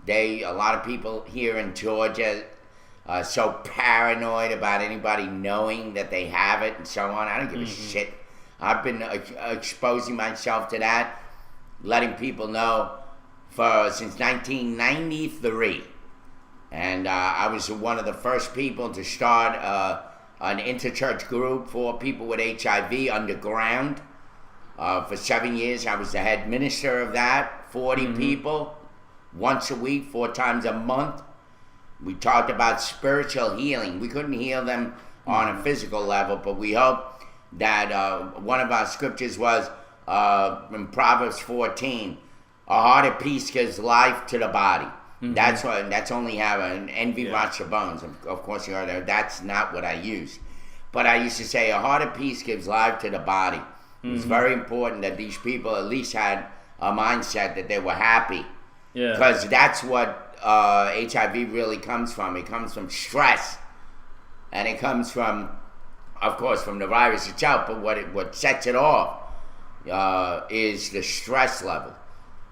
a lot of people here in Georgia so paranoid about anybody knowing that they have it and so on. I don't give a shit. I've been exposing myself to that, letting people know since 1993. And I was one of the first people to start an interchurch group for people with HIV underground. For 7 years, I was the head minister of that. 40 people, once a week, 4 times a month. We talked about spiritual healing. We couldn't heal them on a physical level, but we hope that one of our scriptures was in Proverbs 14, a heart at peace gives life to the body. That's only have an envy rots your bones. Of course, you heard that. That's not what I use. But I used to say a heart at peace gives life to the body. It's very important that these people at least had a mindset that they were happy. Because that's what HIV really comes from. It comes from stress. And it comes from, of course, from the virus itself. But what sets it off is the stress level.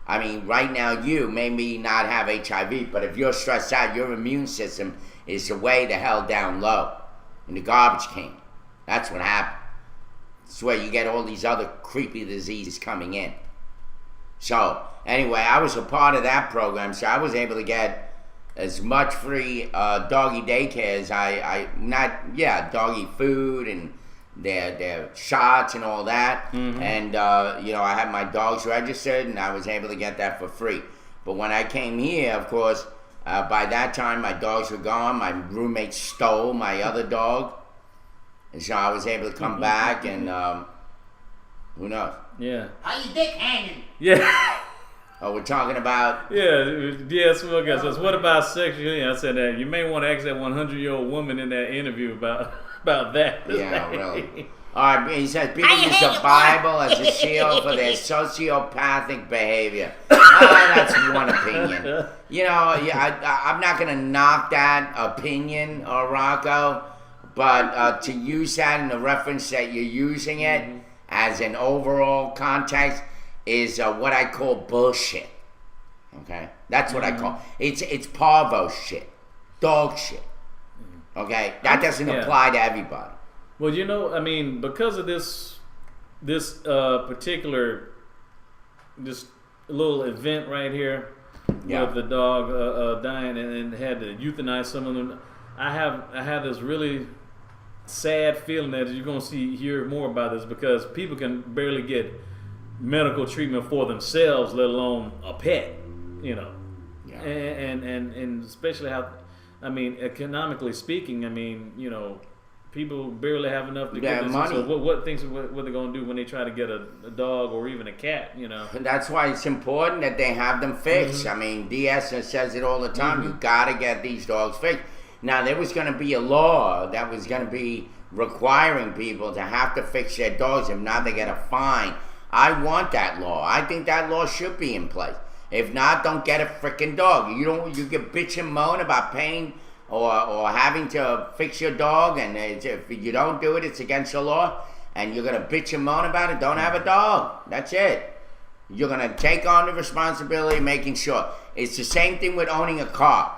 I mean, right now you maybe not have HIV, but if you're stressed out, your immune system is way the hell down low in the garbage can. That's what happened. It's where you get all these other creepy diseases coming in. So, anyway, I was a part of that program, so I was able to get as much free doggy daycare as doggy food and their shots and all that. And, I had my dogs registered, and I was able to get that for free. But when I came here, of course, by that time, my dogs were gone. My roommate stole my other dog. And so I was able to come back, and who knows? Yeah. How you dick hanging? Yeah. Oh, we're talking about... Yes, well, guess what about sexually? I said that you may want to ask that 100-year-old woman in that interview about that. Yeah, really. All right, he says people use the Bible as a shield for their sociopathic behavior. That's one opinion. I'm not going to knock that opinion, Rocco, but to use that in the reference that you're using it as an overall context is what I call bullshit. Okay? That's what I call it. It's parvo shit. Dog shit. Okay? That doesn't apply to everybody. Well, because of this particular this little event right here with the dog dying and had to euthanize some of them, I have this really sad feeling that you're going to hear more about this, because people can barely get medical treatment for themselves, let alone a pet, and especially how, economically speaking, people barely have enough to get this. Money. So what they're going to do when they try to get a dog or even a cat, And that's why it's important that they have them fixed. DS says it all the time. You got to get these dogs fixed. Now, there was going to be a law that was going to be requiring people to have to fix their dogs. If not, they get a fine. I want that law. I think that law should be in place. If not, don't get a freaking dog. You can bitch and moan about paying or having to fix your dog, and if you don't do it, it's against the law, and you're going to bitch and moan about it, don't have a dog. That's it. You're going to take on the responsibility of making sure. It's the same thing with owning a car.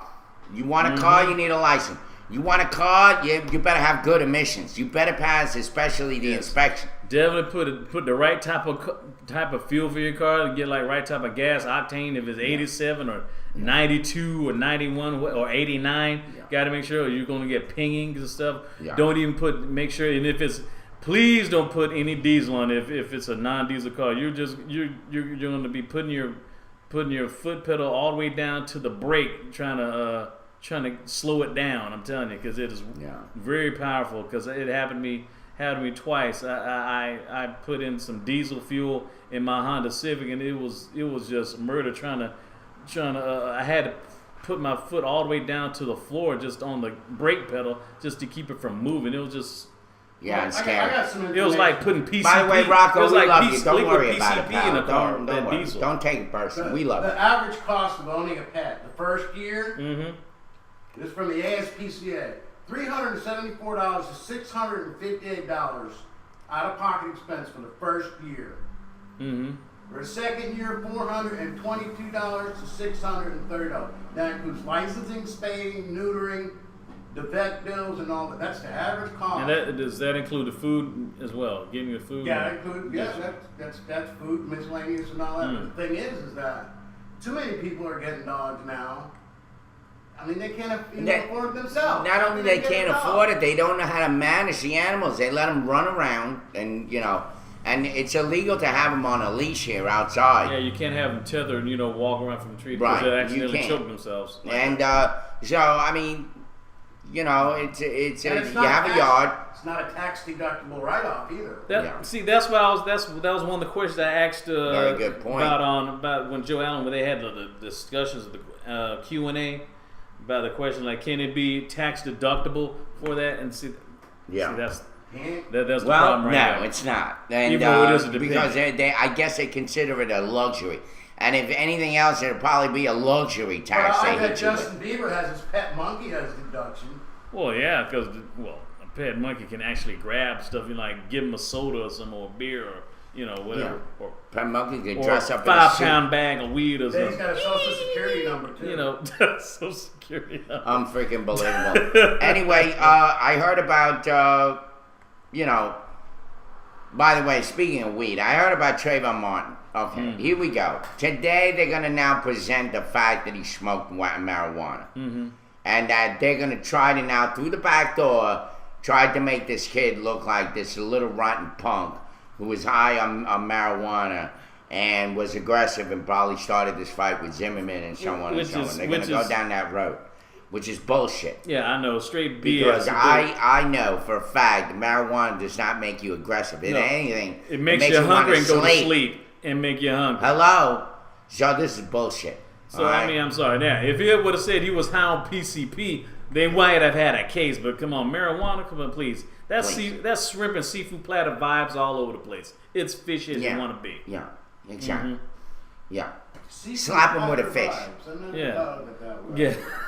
You want a car, you need a license. You want a car, you better have good emissions. You better pass, especially the inspection. Definitely put the right type of fuel for your car, to get like right type of gas octane. If it's 87 or 92 or 91 or 89, got to make sure you're going to get pingings and stuff. Don't even make sure, and if it's, please don't put any diesel on it. If it's a non-diesel car, you're going to be putting your foot pedal all the way down to the brake, trying to slow it down. I'm telling you, because it is very powerful. Because it happened to me twice. I put in some diesel fuel in my Honda Civic, and it was just murder. I had to put my foot all the way down to the floor, just on the brake pedal, just to keep it from moving. It was just. Yeah, it's scary. It was like putting PCP. By the way, Rocco, we love you. Don't worry about it, PCP in the car. Don't worry. Don't take it personally. We love The average cost of owning a pet the first year is from the ASPCA, $374 to $658 out of pocket expense for the first year. For the second year, $422 to $630. That includes licensing, spaying, neutering, the vet bills, and all that. That's the average cost. And does that include the food as well? Giving you food? Yeah, that includes. That's food, miscellaneous, and all that. But the thing is that too many people are getting dogs now. I mean, they can't afford it themselves. Not only they can't afford it, they don't know how to manage the animals. They let them run around, and And it's illegal to have them on a leash here outside. Yeah, you can't have them tethered, walk around from the tree Right, because they you accidentally can't. choke themselves. And so, I mean, you have a yard. It's not a tax deductible write-off either. See, that's why that was one of the questions I asked. Very good point. About when Joe Allen, when they had the discussions, the Q&A about the question like, can it be tax deductible for that? And see that's the problem right now. No, it's not. And, Even though it is a because I guess they consider it a luxury. And if anything else, it'll probably be a luxury tax. Well, I bet Justin Bieber has his pet monkey as deduction. Well, yeah, because a pet monkey can actually grab stuff and like give him a soda or some more beer or whatever. Yeah. Or pet monkey can or dress up a in a 5-pound bag of weed or something. He's got a social security number too. Social security number. Unfreaking believable. Anyway, I heard about by the way, speaking of weed, I heard about Trayvon Martin. Okay, here we go. Today they're going to now present the fact that he smoked marijuana. Mm-hmm. And that they're going to try to now, through the back door, try to make this kid look like this little rotten punk who was high on marijuana and was aggressive and probably started this fight with Zimmerman and so on and so on. They're going to go down that road, which is bullshit. Yeah, I know. Straight BS. Because I know for a fact that marijuana does not make you aggressive. If anything, it makes you hungry and go to sleep and make you hungry. Hello? So this is bullshit. So, I mean, I'm sorry. Now, if he would have said he was high on PCP, they might have had a case. But come on, marijuana, come on, please. That's shrimp and seafood platter vibes all over the place. It's fish as you want to be. Yeah, exactly. Mm-hmm. Yeah. Slap him with a fish. Yeah.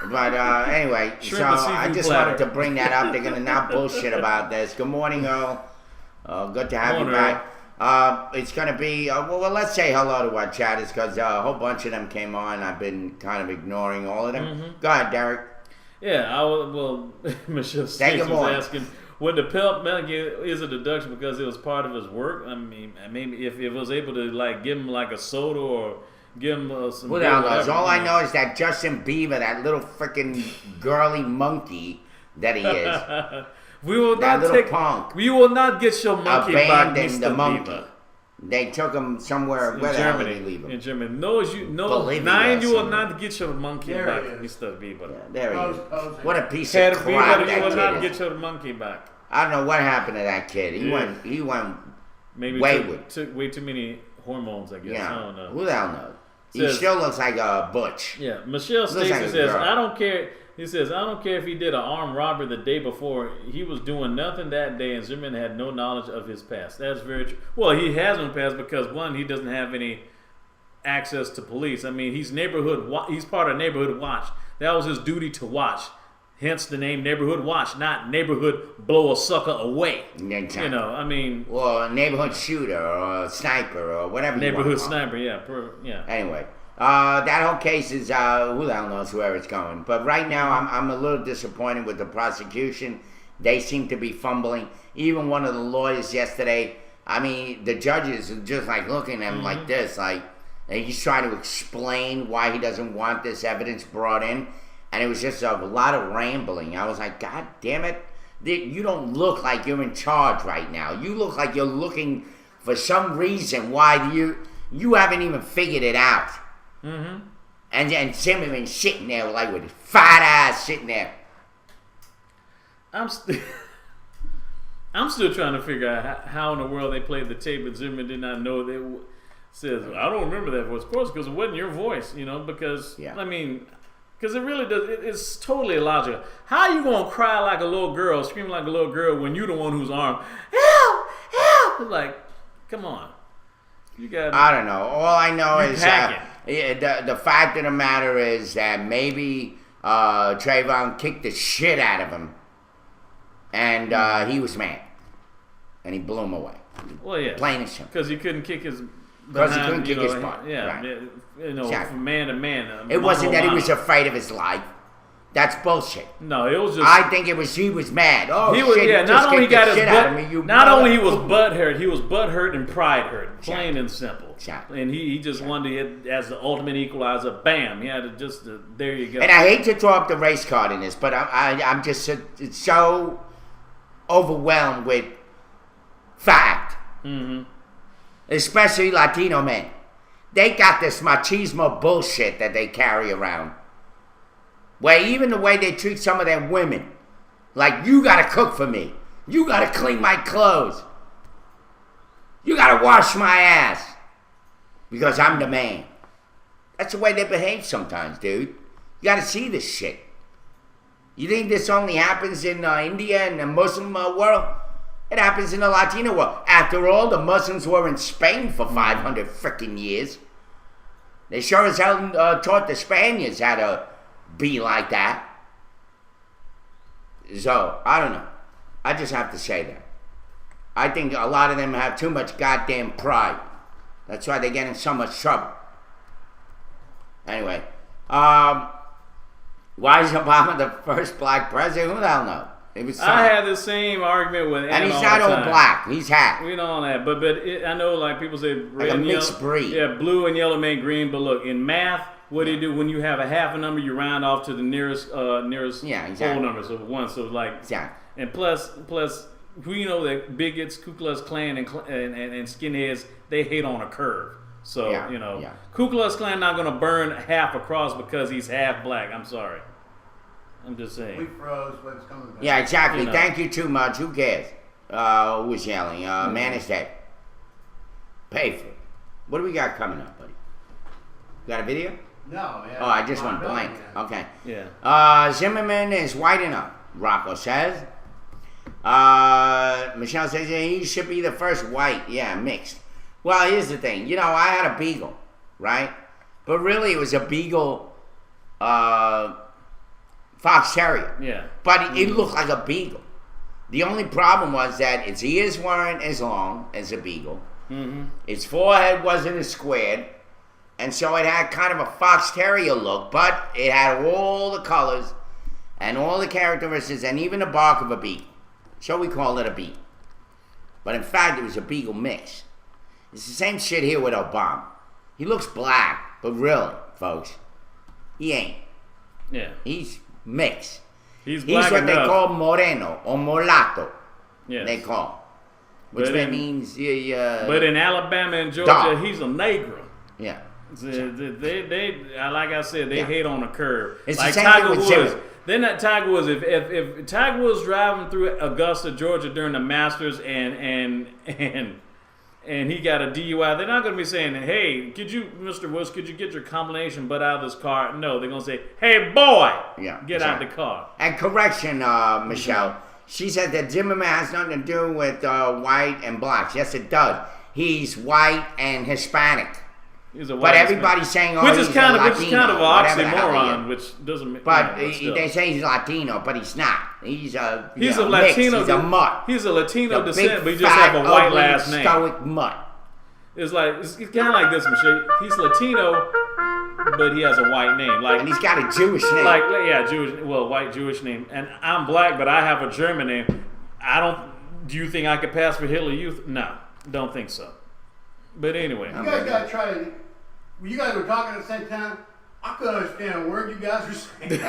But anyway, so I just wanted to bring that up. They're going to now bullshit about this. Good morning, Earl. Good to have you back. It's going to be, well, let's say hello to our chatters because a whole bunch of them came on. I've been kind of ignoring all of them. Mm-hmm. Go ahead, Derek. Yeah, Michelle Stacy was asking, would the pelt money is a deduction because it was part of his work? I mean, maybe if it was able to like give him like a soda or give him some. Who the hell knows? All I know is that Justin Bieber, that little freaking girly monkey that he is. We will not punk. We will not get your monkey back, abandoned Mr. the monkey. Bieber. They took him somewhere. Where the hell did they leave him? In Germany. No, Bolivia you will not get your monkey back, Mr. Bieber. Yeah, there he is. What a piece of crap that you will not kid get is. your monkey back. I don't know what happened to that kid. He went maybe wayward. Took way too many hormones, I guess. Yeah. I don't know. Who the hell knows? He still looks like a butch. Yeah. Michelle Stacy says, I don't care. He says, I don't care if he did an armed robbery the day before. He was doing nothing that day, and Zimmerman had no knowledge of his past. That's very true. Well, he has no past because, one, he doesn't have any access to police. I mean, he's part of Neighborhood Watch. That was his duty to watch. Hence the name Neighborhood Watch, not Neighborhood Blow a Sucker Away. Exactly. I mean... Well, a neighborhood shooter or a sniper or whatever Neighborhood sniper, yeah. Anyway. That whole case is, who the hell knows where it's going. But right now, I'm a little disappointed with the prosecution. They seem to be fumbling. Even one of the lawyers yesterday, I mean, the judges are just like looking at him like this, like he's trying to explain why he doesn't want this evidence brought in. And it was just a lot of rambling. I was like, God damn it. You don't look like you're in charge right now. You look like you're looking for some reason why you haven't even figured it out. Mm-hmm. And Zimmerman sitting there like with his fat ass sitting there. I'm still trying to figure out how in the world they played the tape, but Zimmerman did not know they says, I don't remember that voice. Of course, because it wasn't your voice, because, I mean, because it really does, it's totally illogical. How are you going to cry like a little girl, scream like a little girl when you're the one who's armed? Help! Help! Like, come on. I don't know. All I know is the fact of the matter is that maybe Trayvon kicked the shit out of him, and he was mad, and he blew him away. Well, yeah, plain and simple. Because he couldn't kick his. Because he couldn't kick his butt. Yeah, right. Exactly. From man to man. It wasn't that he was afraid of his life. That's bullshit. No, it was just. I think it was he was mad. Oh he was, shit! Yeah, he not only got his butt. Not only he was butt hurt, he was butt hurt and pride hurt. Plain and simple. Exactly. And he just wanted to hit as the ultimate equalizer. Bam! He had to just there you go. And I hate to throw up the race card in this, but I'm just so overwhelmed with fact. Mm-hmm. especially Latino men. They got this machismo bullshit that they carry around. Where even the way they treat some of their women, like, you gotta cook for me. You gotta clean my clothes. You gotta wash my ass. Because I'm the man. That's the way they behave sometimes, dude. You gotta see this shit. You think this only happens in India and the Muslim world? It happens in the Latino world. After all, the Muslims were in Spain for 500 freaking years. They sure as hell taught the Spaniards how to be like that. So, I don't know. I just have to say that. I think a lot of them have too much goddamn pride. That's why they get in so much trouble. Anyway, why is Obama the first black president? Who the hell knows? It was I had the same argument with him. And he's not all black. He's half. We know all that. But I know, like, people say red like a and mixed yellow. breed. Yeah, blue and yellow make green. But look, in math, what do you do when you have a half a number? You round off to the nearest whole number. So one. So like, and plus, we know that bigots, Ku Klux Klan, and skinheads, they hate on a curve. So Ku Klux Klan not gonna burn half across because he's half black. I'm sorry. I'm just saying. We froze, but it's coming back. Yeah, exactly. You know. Thank you too much. Who cares? Who was yelling? Man is dead. Pay for it. What do we got coming up, buddy? You got a video? No, man. Oh, I just went blank. Okay. Yeah. Zimmerman is white enough, Rocco says. Michelle says he should be the first white. Yeah, mixed. Well, here's the thing. You know, I had a beagle, right? But really, it was a beagle fox terrier. Yeah. But it looked like a beagle. The only problem was that its ears weren't as long as a beagle. Mm-hmm. Its forehead wasn't as squared. And so it had kind of a fox terrier look, but it had all the colors and all the characteristics and even the bark of a beagle. So we call it a beagle. But in fact, it was a beagle mix. It's the same shit here with Obama. He looks black, but really, folks, he ain't. Yeah. He's mixed. He's black what enough. They call moreno or mulatto. Yes. They call. Which means but in Alabama and Georgia, dog. He's a Negro. Yeah. They like I said, they hate on the curve. It's like the same Tiger thing with Woods. Zimmer. Then that Tiger Woods, if Tiger was driving through Augusta, Georgia during the Masters and he got a DUI, they're not going to be saying, "Hey, Mr. Woods, could you get your combination butt out of this car?" No, they're going to say, "Hey, boy, get out of the car." And correction, Michelle. She said that Zimmerman has nothing to do with white and blacks. Yes, it does. He's white and Hispanic. But everybody's saying, which is he's kind a of Latino, an oxymoron, which doesn't make. But they say he's Latino, but he's not. He's a a mix. Latino. He's a mutt. He's a Latino The descent, big, but he just fat, have a white ugly, last name. Stoic mutt. It's kind of like this, Michelle. He's Latino, but he has a white name. And he's got a Jewish name. White Jewish name. And I'm black, but I have a German name. Do you think I could pass for Hitler Youth? No, don't think so. But anyway. You guys got to try to. When you guys were talking at the same time, I couldn't understand a word you guys were saying. He's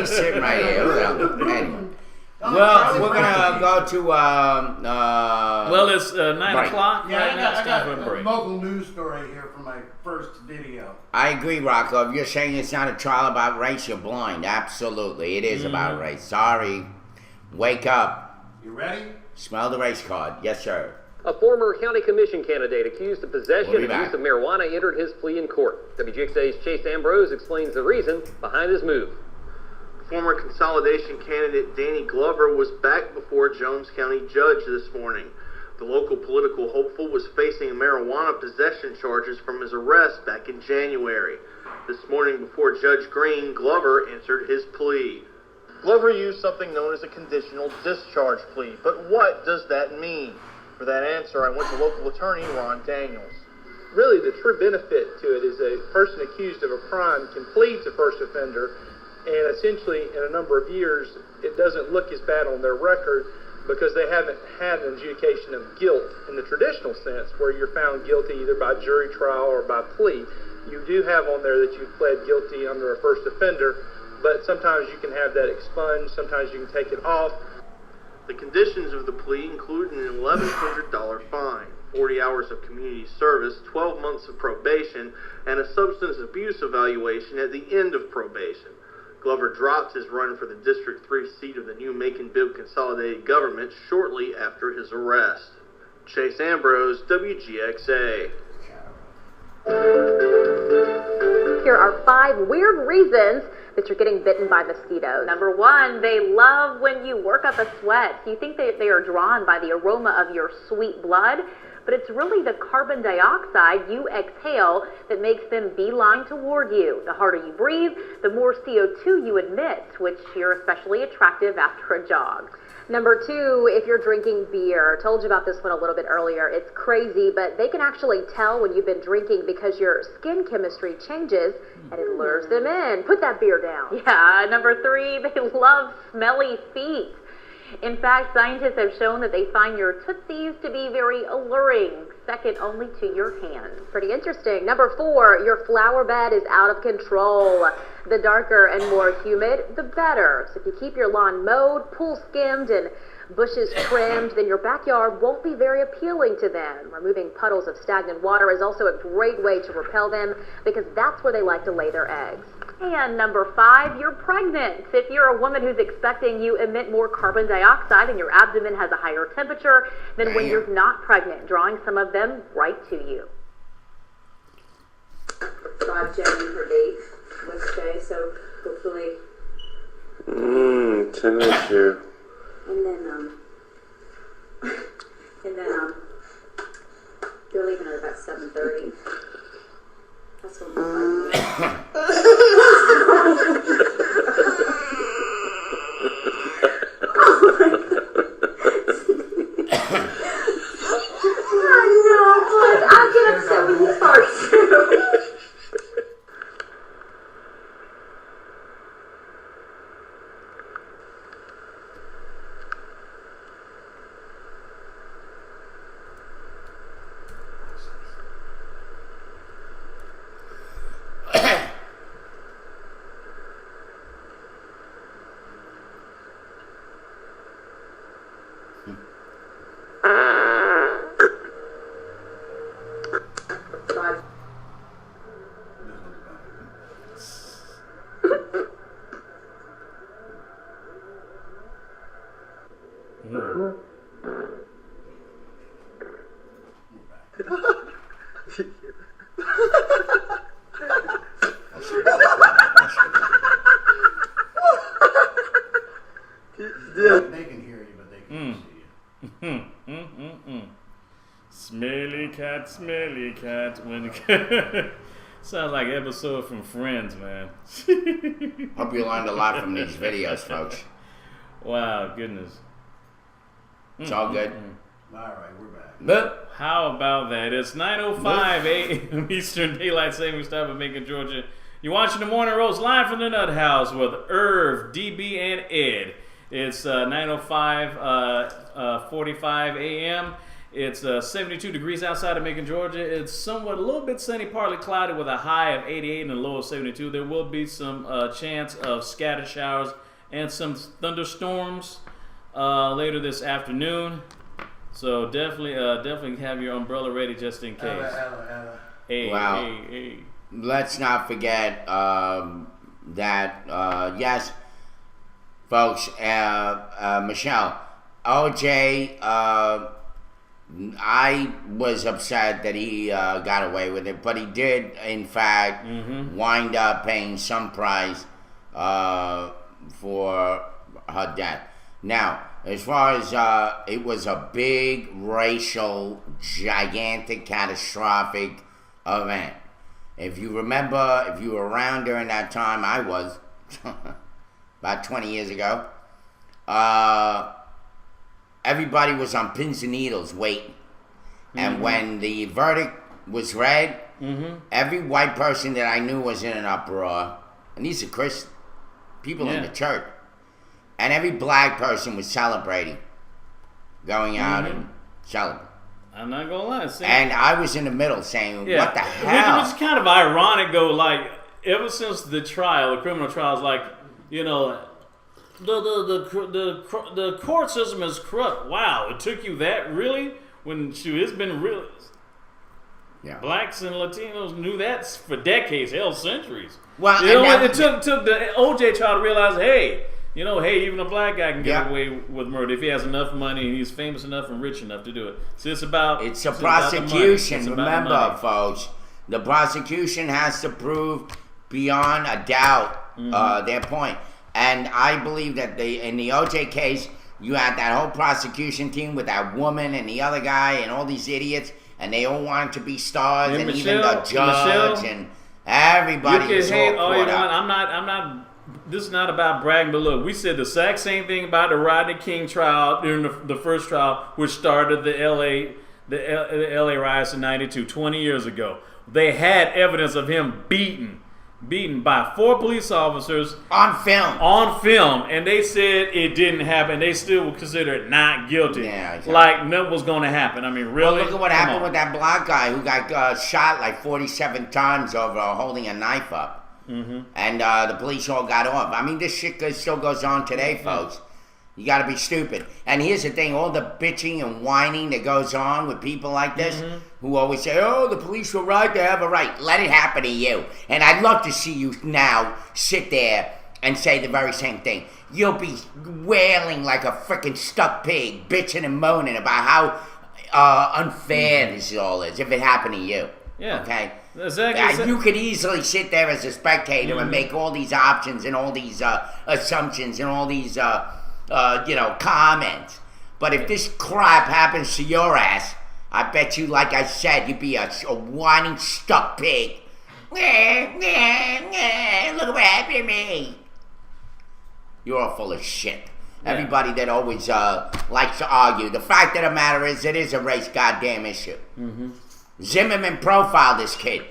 sitting right here. Anyway. Well, we're gonna go to. It's 9 o'clock. Yeah, right now. It's I time got for a a break. local news story here from my first video. I agree, Rocco. If you're saying it's not a trial about race, you're blind. Absolutely, it is about race. Sorry. Wake up. You ready? Smell the race card. Yes, sir. A former county commission candidate accused of possession We'll be and back. use of marijuana entered his plea in court. WGXA's Chase Ambrose explains the reason behind his move. Former consolidation candidate Danny Glover was back before a Jones County judge this morning. The local political hopeful was facing marijuana possession charges from his arrest back in January. This morning before Judge Green, Glover answered his plea. Glover used something known as a conditional discharge plea, but what does that mean? For that answer, I went to local attorney Ron Daniels. Really, the true benefit to it is a person accused of a crime can plead to first offender, and essentially, in a number of years, it doesn't look as bad on their record because they haven't had an adjudication of guilt in the traditional sense, where you're found guilty either by jury trial or by plea. You do have on there that you've pled guilty under a first offender, but sometimes you can have that expunged, sometimes you can take it off. The conditions of the plea include an $1,100 fine, 140 hours of community service, 12 months of probation, and a substance abuse evaluation at the end of probation. Glover dropped his run for the District 3 seat of the new Macon-Bibb consolidated government shortly after his arrest. Chase Ambrose, WGXA. Here are 5 weird reasons that you're getting bitten by mosquitoes. Number 1, they love when you work up a sweat. You think they are drawn by the aroma of your sweet blood, but it's really the carbon dioxide you exhale that makes them beeline toward you. The harder you breathe, the more CO2 you emit, which you're especially attractive after a jog. Number 2, if you're drinking beer. Told you about this one a little bit earlier. It's crazy, but they can actually tell when you've been drinking because your skin chemistry changes and it lures them in. Put that beer down. Yeah. Number 3, they love smelly feet. In fact, scientists have shown that they find your tootsies to be very alluring, second only to your hands. Pretty interesting. Number 4, your flower bed is out of control. The darker and more humid, the better. So if you keep your lawn mowed, pool skimmed, and bushes trimmed, then your backyard won't be very appealing to them. Removing puddles of stagnant water is also a great way to repel them because that's where they like to lay their eggs. And number 5, you're pregnant. If you're a woman who's expecting, you emit more carbon dioxide and your abdomen has a higher temperature than when you're not pregnant, drawing some of them right to you. God, Jenny, her date was today, so hopefully. Tennis here. And then, they're leaving at about 7:30. That's what we're I know, but I get upset when you start too. They can hear you, but they can't see you. Smelly cat. When sounds like an episode from Friends, man. Hope you learned a lot from these videos, folks. Wow, goodness. It's all good. All right, we're back. But how about that? It's 9:05 a.m. Eastern Daylight Savings Time in Macon, Georgia. You're watching the Morning Roast live from the Nut House with Irv, DB, and Ed. It's 9:05, 45 a.m. It's 72 degrees outside of Macon, Georgia. It's somewhat a little bit sunny, partly cloudy with a high of 88 and a low of 72. There will be some chance of scattered showers and some thunderstorms later this afternoon. So definitely have your umbrella ready just in case. Hey, wow. Hey. Let's not forget that, yes, folks, Michelle, OJ, I was upset that he got away with it, but he did, in fact, wind up paying some price for her death. Now, as far as it was a big, racial, gigantic, catastrophic event. If you remember, if you were around during that time, I was, about 20 years ago, everybody was on pins and needles waiting. And when the verdict was read, every white person that I knew was in an uproar. And these are Christian people in the church. And every black person was celebrating, going out and celebrating. I'm not gonna lie. And I was in the middle saying, what the hell? It was kind of ironic though, like, ever since the trial, the criminal trials, like, you know, the court system is corrupt. Wow, it took you that? Really? it's been real. Yeah. Blacks and Latinos knew that for decades, hell, centuries. Well, it took the OJ trial to realize, hey, even a black guy can get away with murder if he has enough money and he's famous enough and rich enough to do it. So it's a prosecution. Remember, folks, the prosecution has to prove beyond a doubt their point. And I believe that in the OJ case, you had that whole prosecution team with that woman and the other guy and all these idiots, and they all wanted to be stars, and even the judge and everybody was all caught up. I'm not. This is not about bragging, but look, we said the exact same thing about the Rodney King trial during the first trial, which started the LA riots in '92, 20 years ago. They had evidence of him beaten by 4 police officers on film, and they said it didn't happen. They still would consider it not guilty. Yeah, exactly. Like nothing was going to happen. I mean, really. Well, look at what happened with that black guy who got shot like 47 times over holding a knife up. Mm-hmm. And the police all got off. I mean, this shit still goes on today, folks. You got to be stupid. And here's the thing, all the bitching and whining that goes on with people like this, who always say, oh, the police were right, they have a right. Let it happen to you. And I'd love to see you now sit there and say the very same thing. You'll be wailing like a freaking stuck pig, bitching and moaning about how unfair this all is if it happened to you. Yeah. Okay? Exactly. You could easily sit there as a spectator and make all these options and all these assumptions and all these comments. But if this crap happens to your ass, I bet you, like I said, you'd be a whining stuck pig. Look what happened to me. You're all full of shit. Yeah. Everybody that always likes to argue. The fact of the matter is, it is a race goddamn issue. Mm-hmm. Zimmerman profiled this kid.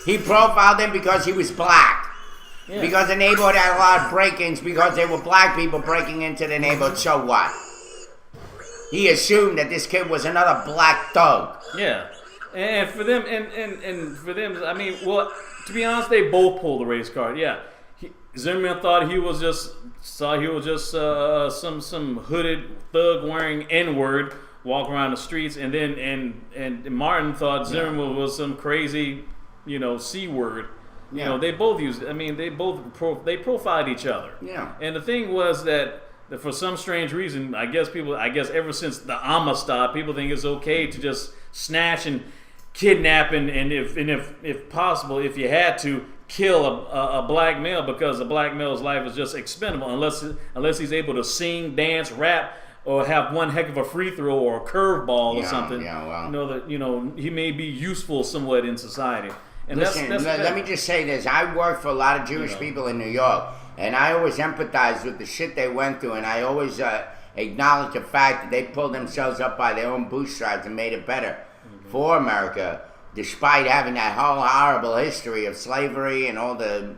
He profiled him because he was black. Yeah. Because the neighborhood had a lot of break-ins because there were black people breaking into the neighborhood. So what? He assumed that this kid was another black thug. Yeah. And for them, and for them, I mean, well, to be honest, they both pulled the race card. Yeah. Zimmerman thought he was just some hooded thug wearing N-word walk around the streets, and then and Martin thought Zimmerman was some crazy, C-word. They both used. I mean, they profiled each other. Yeah. And the thing was that for some strange reason, I guess ever since the Amistad, people think it's okay to just snatch and kidnap and if possible, if you had to, kill a black male because a black male's life is just expendable unless he's able to sing, dance, rap, or have one heck of a free throw or a curveball or something. Yeah, well. He may be useful somewhat in society. And listen, let me just say this. I work for a lot of Jewish people in New York, and I always empathize with the shit they went through, and I always acknowledge the fact that they pulled themselves up by their own bootstraps and made it better for America, despite having that whole horrible history of slavery and all the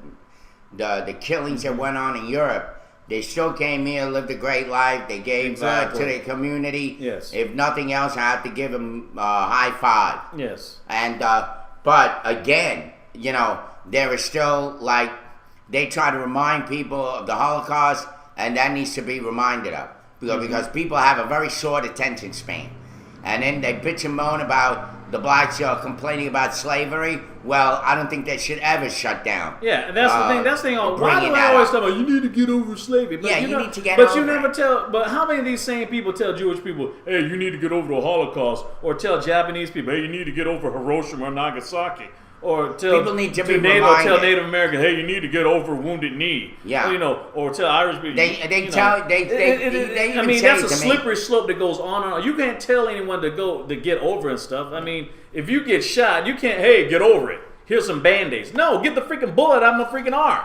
killings that went on in Europe. They still came here, lived a great life. They gave to their community. Yes. If nothing else, I have to give them a high five. Yes. And but again, there is still they try to remind people of the Holocaust, and that needs to be reminded of because people have a very short attention span, and then they bitch and moan about the blacks complaining about slavery. Well, I don't think they should ever shut down. Yeah, and that's the thing. That's the thing. Why do I always talk about you need to get over slavery? But you need to get over it. But you never tell. But how many of these same people tell Jewish people, "Hey, you need to get over the Holocaust," or tell Japanese people, "Hey, you need to get over Hiroshima or Nagasaki," or tell people need to be reminded. Tell Native Americans, "Hey, you need to get over Wounded Knee." Yeah, or tell Irish people. They I mean, that's a slippery slope that goes on and on. You can't tell anyone to get over and stuff. I mean, if you get shot, you can't. Hey, get over it. Here's some Band-Aids. No, get the freaking bullet out of my freaking arm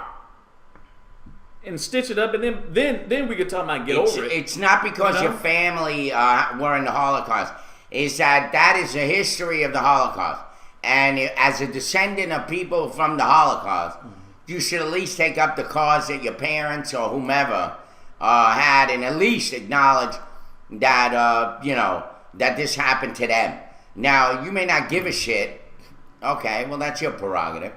and stitch it up, and then we could talk about get over it. It's not because your family were in the Holocaust. It's that is the history of the Holocaust. And as a descendant of people from the Holocaust, you should at least take up the cause that your parents or whomever had, and at least acknowledge that that this happened to them. Now, you may not give a shit. Okay, well, that's your prerogative.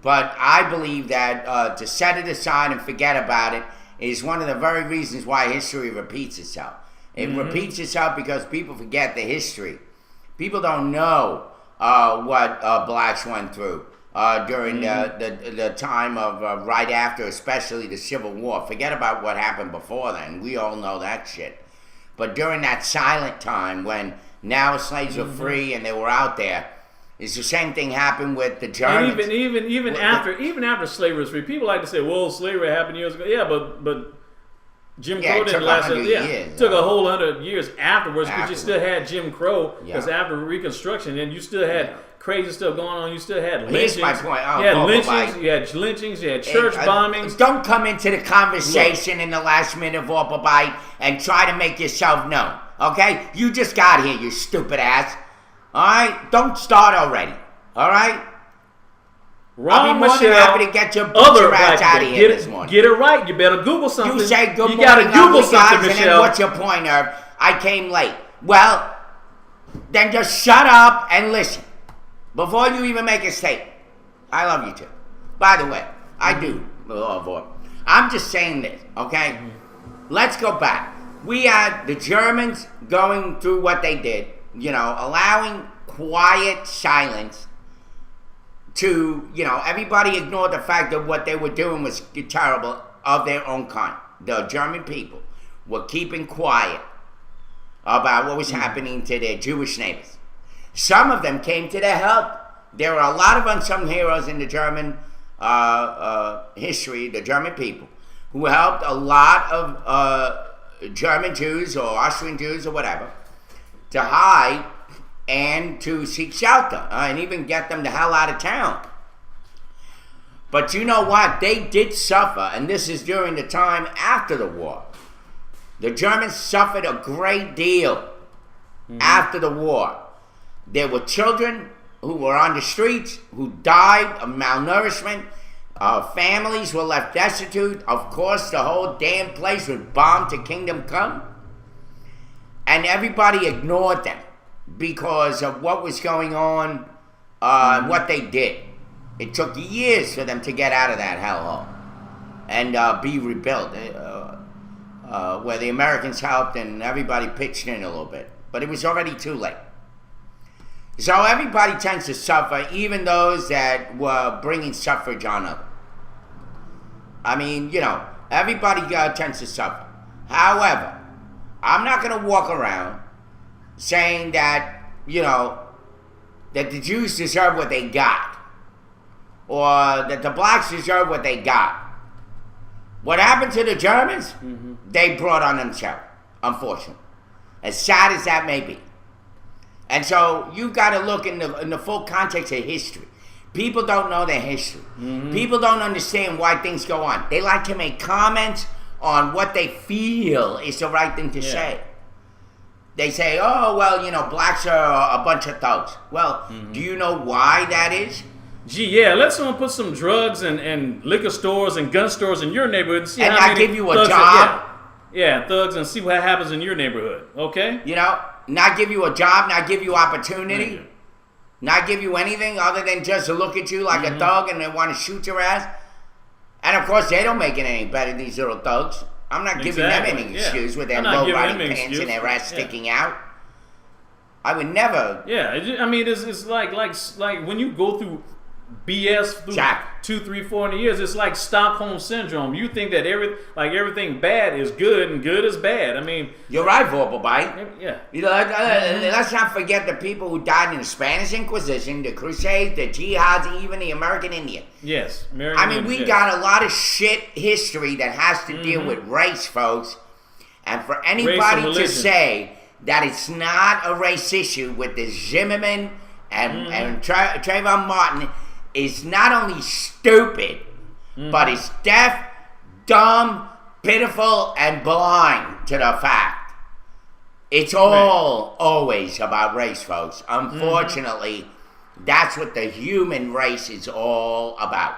But I believe that to set it aside and forget about it is one of the very reasons why history repeats itself. It repeats itself because people forget the history. People don't know what blacks went through during the time of right after, especially the Civil War. Forget about what happened before then. We all know that shit. But during that silent time when now slaves were free and they were out there, it's the same thing happened with the Germans. And even after slavery was free, people like to say, "Well, slavery happened years ago." Yeah, but Jim Crow didn't last. It took a whole 100 years afterwards, but you still had Jim Crow because after Reconstruction, and you still had crazy stuff going on. You still had lynchings. Here's my point. You had lynchings. You had church bombings. Don't come into the conversation in the last minute of Vorpal Bite and try to make yourself known. Okay, you just got here, you stupid ass. All right, don't start already. All right. I'll be more than happy to get your butcher ass out of here this morning. Get it right. You better Google something. You say good morning, you gotta Google something, guys, Michelle. and then what's your point, Herb? I came late. Well, then just shut up and listen before you even make a statement. I love you too. By the way, I do. I'm just saying this, okay? Let's go back. We had the Germans going through what they did, allowing quiet silence to, everybody ignored the fact that what they were doing was terrible of their own kind. The German people were keeping quiet about what was happening to their Jewish neighbors. Some of them came to their help. There are a lot of unsung heroes in the German history, the German people, who helped a lot of German Jews or Austrian Jews or whatever to hide and to seek shelter and even get them the hell out of town. But you know what? They did suffer, and this is during the time after the war. The Germans suffered a great deal after the war. There were children who were on the streets, who died of malnourishment. Families were left destitute. Of course, the whole damn place was bombed to kingdom come. And everybody ignored them because of what was going on, what they did. It took years for them to get out of that hellhole and be rebuilt, where the Americans helped and everybody pitched in a little bit. But it was already too late. So everybody tends to suffer, even those that were bringing suffrage on others. I mean, everybody tends to suffer. However, I'm not going to walk around saying that, that the Jews deserve what they got, or that the blacks deserve what they got. What happened to the Germans, they brought on themselves, unfortunately. As sad as that may be. And so you've got to look in the full context of history. People don't know their history. People don't understand why things go on. They like to make comments on what they feel is the right thing to say. They say, oh, well, blacks are a bunch of thugs. Well, do you know why that is? Gee, yeah, let someone put some drugs and liquor stores and gun stores in your neighborhood and see and how not many give you a job. Thugs, and see what happens in your neighborhood, okay? Not give you a job, not give you opportunity, not give you anything other than just to look at you like a thug and they want to shoot your ass. And of course, they don't make it any better, these little thugs. I'm not giving them any excuse with their low-riding pants and their ass sticking out. I would never. Yeah, I mean, it's like when you go through BS through 2, 3, 4 years, it's like Stockholm syndrome. You think that everything bad is good and good is bad. I mean, you're right, Vorpal Bite. Yeah. Let's not forget the people who died in the Spanish Inquisition, the Crusades, the Jihads, even the American Indian. Yes, we got a lot of shit history that has to deal with race, folks. And for anybody to say that it's not a race issue with the Zimmerman and Trayvon Martin is not only stupid, but it's deaf, dumb, pitiful, and blind to the fact. It's all always about race, folks. Unfortunately, that's what the human race is all about.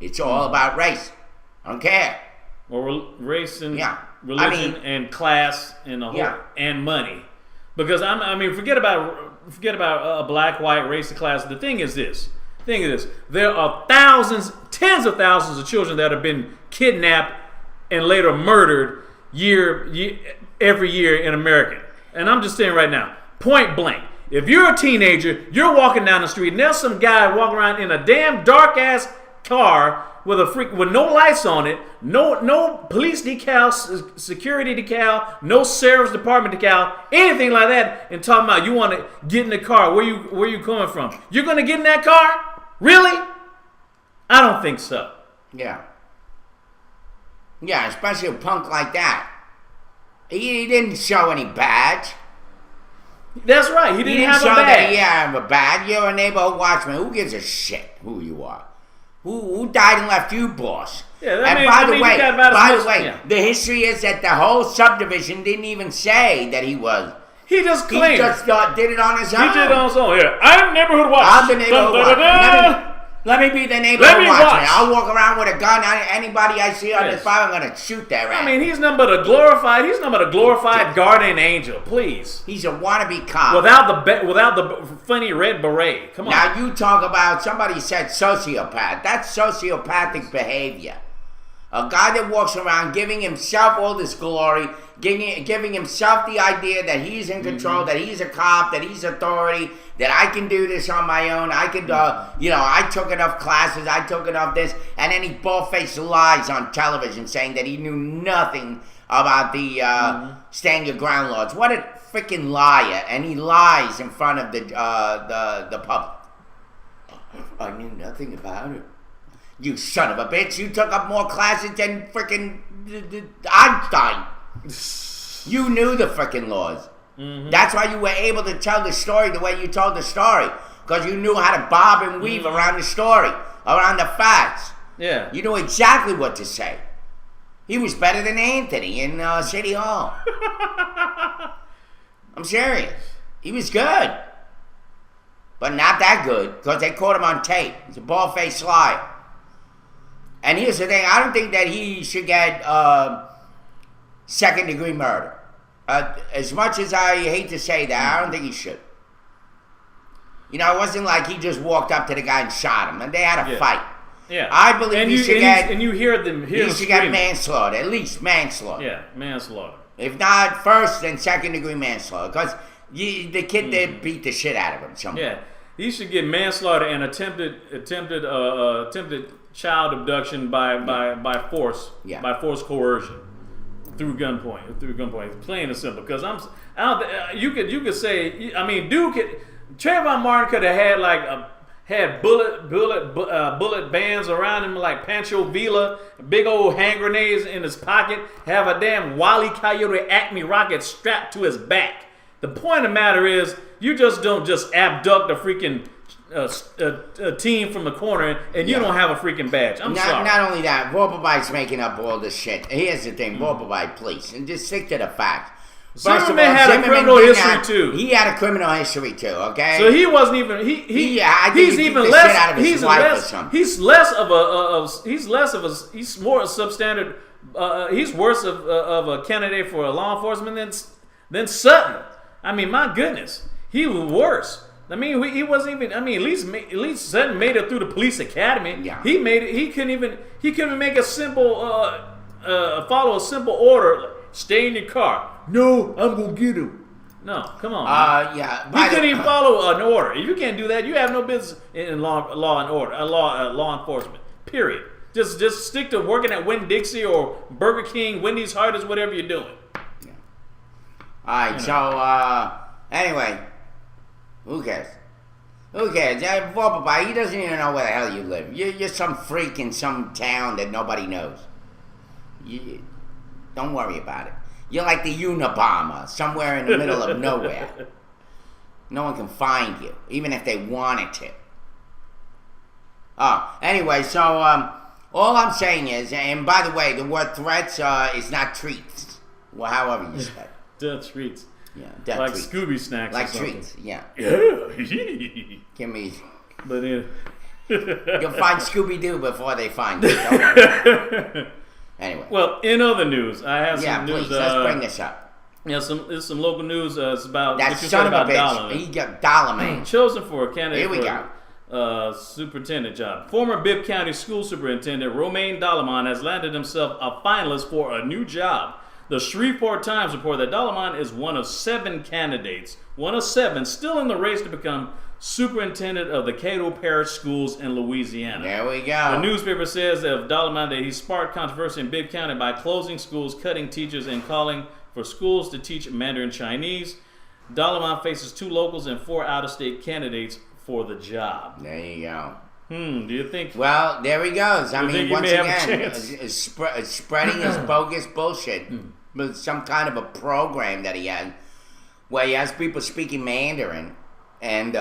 It's all about race. I don't care. Or race and religion and class and and money. Because forget about a black, white, race, and class. The thing is this. There are thousands, tens of thousands of children that have been kidnapped and later murdered every year in America. And I'm just saying right now, point blank. If you're a teenager, you're walking down the street, and there's some guy walking around in a damn dark ass car with no lights on it, no police decal, security decal, no sheriff's department decal, anything like that, and talking about you want to get in the car. Where you coming from? You're gonna get in that car? Really? I don't think so. Yeah. Yeah, especially a punk like that. He didn't show any badge. That's right. He didn't have a show badge. That he have a badge. You're a neighborhood watchman. Who gives a shit who you are? Who died and left you, boss? Yeah, and by the way, the history is that the whole subdivision didn't even say that he was. He just claimed. He just did it on his own. He did it on his own. Yeah, I'm neighborhood watch. I'm the neighborhood watch. Let me be the neighborhood watchman. I'll walk around with a gun. Anybody I see on this fire, I'm gonna shoot their ass. I mean, he's nothing but a glorified guardian angel. Please. He's a wannabe cop. Without the funny red beret. Come on. Now you talk about, somebody said sociopath. That's sociopathic behavior. A guy that walks around giving himself all this glory, giving himself the idea that he's in control, that he's a cop, that he's authority, that I can do this on my own. I could, I took enough classes, I took enough this, and then he bald-faced lies on television saying that he knew nothing about the stand your ground laws. What a freaking liar! And he lies in front of the public. I knew nothing about it. You son of a bitch! You took up more classes than freaking Einstein. You knew the freaking laws. Mm-hmm. That's why you were able to tell the story the way you told the story, because you knew how to bob and weave around the story, around the facts. Yeah. You knew exactly what to say. He was better than Anthony in City Hall. I'm serious. He was good. But not that good, because they caught him on tape. He's a bald-faced liar. And here's the thing, I don't think that he should get second-degree murder. As much as I hate to say that, I don't think he should. You know, it wasn't like he just walked up to the guy and shot him, and they had a fight. Yeah. I believe he should get... And you hear them he should get manslaughter, at least manslaughter. Yeah, manslaughter. If not first, then second-degree manslaughter, because the kid did beat the shit out of him somewhere. Yeah, he should get manslaughter and attempted child abduction by force, by force coercion, through gunpoint. Plain and simple. Because you could say, I mean, Trayvon Martin could have had bullet bands around him like Pancho Villa, big old hand grenades in his pocket, have a damn Wile E. Coyote Acme rocket strapped to his back. The point of the matter is, you just don't just abduct a freaking a team from the corner and you don't have a freaking badge. I'm sorry. Not only that, Vorpalbite's making up all this shit. Here's the thing, Vorpalbite, please, and just stick to the facts. Zimmerman had a criminal history too. He had a criminal history too. Okay. So he wasn't even. He's even less. He's less of a. He's more a substandard. He's worse of a candidate for law enforcement than Sutton. I mean, my goodness, he was worse. I mean, he wasn't even. I mean, at least Sutton made it through the police academy. Yeah. He made it. He couldn't even make a simple follow a simple order. Stay in your car. No, I'm gonna get him. No, come on. Yeah. He couldn't even follow an order. If you can't do that, you have no business in law and order, law enforcement. Period. Just stick to working at Winn-Dixie or Burger King, Wendy's, Hardee's, whatever you're doing. Yeah. All right. So anyway, who cares? Who cares? Vorpalbite, he doesn't even know where the hell you live. You're some freak in some town that nobody knows. Don't worry about it. You're like the Unabomber, somewhere in the middle of nowhere. No one can find you, even if they wanted to. Anyway, so all I'm saying is, and by the way, the word threats is not treats. Well, however you say it. Death treats. Yeah, death like treats. Scooby snacks. Like or something. treats, yeah. Give me. But you'll find Scooby-Doo before they find you. Don't worry. Anyway. Well, in other news, I have some news. Please, let's bring this up. Yeah, there's some local news. It's about that son of a bitch. He got Dollarman chosen for a candidate. Here we go. Superintendent job. Former Bibb County School Superintendent Romaine Dollarman has landed himself a finalist for a new job. The Shreveport Times reported that Dalaman is one of 7 candidates, still in the race to become superintendent of the Cato Parish Schools in Louisiana. There we go. The newspaper says of Dalaman that he sparked controversy in Bibb County by closing schools, cutting teachers, and calling for schools to teach Mandarin Chinese. Dalaman faces 2 locals and 4 out-of-state candidates for the job. There you go. Do you think? Well, there he goes. I mean, once again, spreading his bogus bullshit with some kind of a program that he had, where he has people speaking Mandarin, and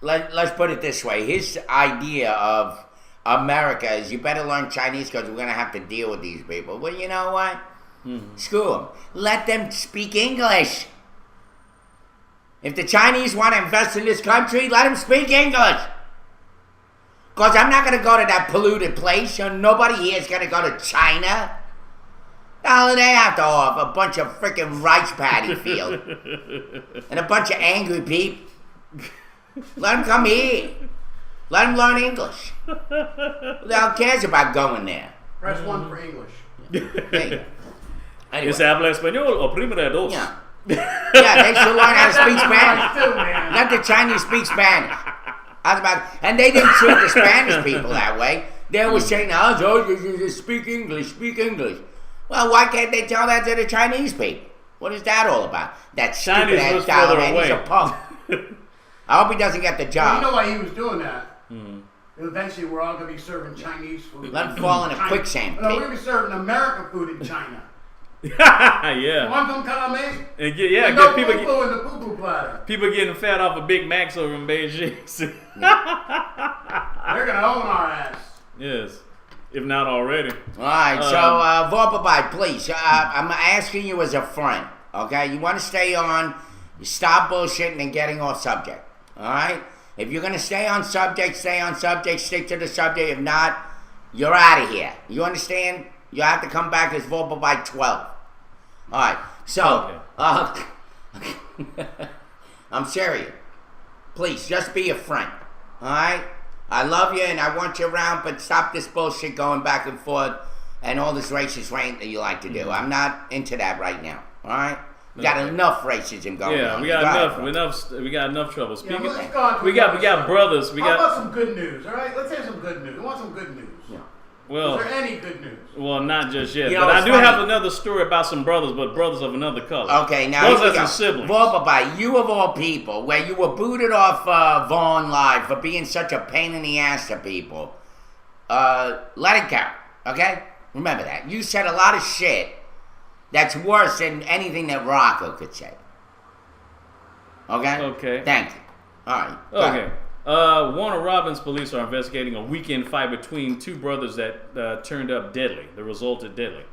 let's put it this way: his idea of America is you better learn Chinese because we're gonna have to deal with these people. Well, you know what? Screw them. Let them speak English. If the Chinese want to invest in this country, let them speak English. Because I'm not going to go to that polluted place. Nobody here is going to go to China. All they have to offer a bunch of freaking rice paddy field. And a bunch of angry people. Let them come here. Let them learn English. Who the hell cares about going there? Press 1 for English. There you go. Anyway. ¿Es habla español o primera dos? Yeah. Yeah, they should learn how to speak Spanish. Let the Chinese speak Spanish. And they didn't treat the Spanish people that way. They were saying, oh, speak English, speak English. Well, why can't they tell that to the Chinese people? What is that all about? That stupid ass dollar man, he's a punk. I hope he doesn't get the job. Well, you know why he was doing that? Eventually, we're all going to be serving Chinese food. Let them fall in a quicksand. No, we're going to be serving American food in China. Yeah. Want them comment? And get no people in the poo-poo platter. People getting fat off of Big Macs over in Beijing. They're gonna own our ass. Yes, if not already. All right, so Vorpapai, please. I'm asking you as a friend. Okay, you want to stay on. You stop bullshitting and getting off subject. All right. If you're gonna stay on subject, stay on subject. Stick to the subject. If not, you're out of here. You understand? You have to come back as Vorpapai 12. All right, so I'm serious. Please, just be a friend. All right, I love you and I want you around, but stop this bullshit going back and forth and all this racist rant that you like to do. I'm not into that right now. All right, we got enough racism going on. Yeah, we got enough trouble. Speaking, we got brothers. How about some good news? All right, let's have some good news. We want some good news. Yeah. Well, is there any good news? Well, not just yet. But I do have another story about some brothers, but brothers of another color. Okay, now brothers as siblings. Vorpapai, you of all people, where you were booted off Vaughn Live for being such a pain in the ass to people, let it go, okay? Remember that. You said a lot of shit that's worse than anything that Rocco could say. Okay? Okay. Thank you. All right. Okay. Warner Robins police are investigating a weekend fight between 2 brothers that turned up deadly. The resulted deadly.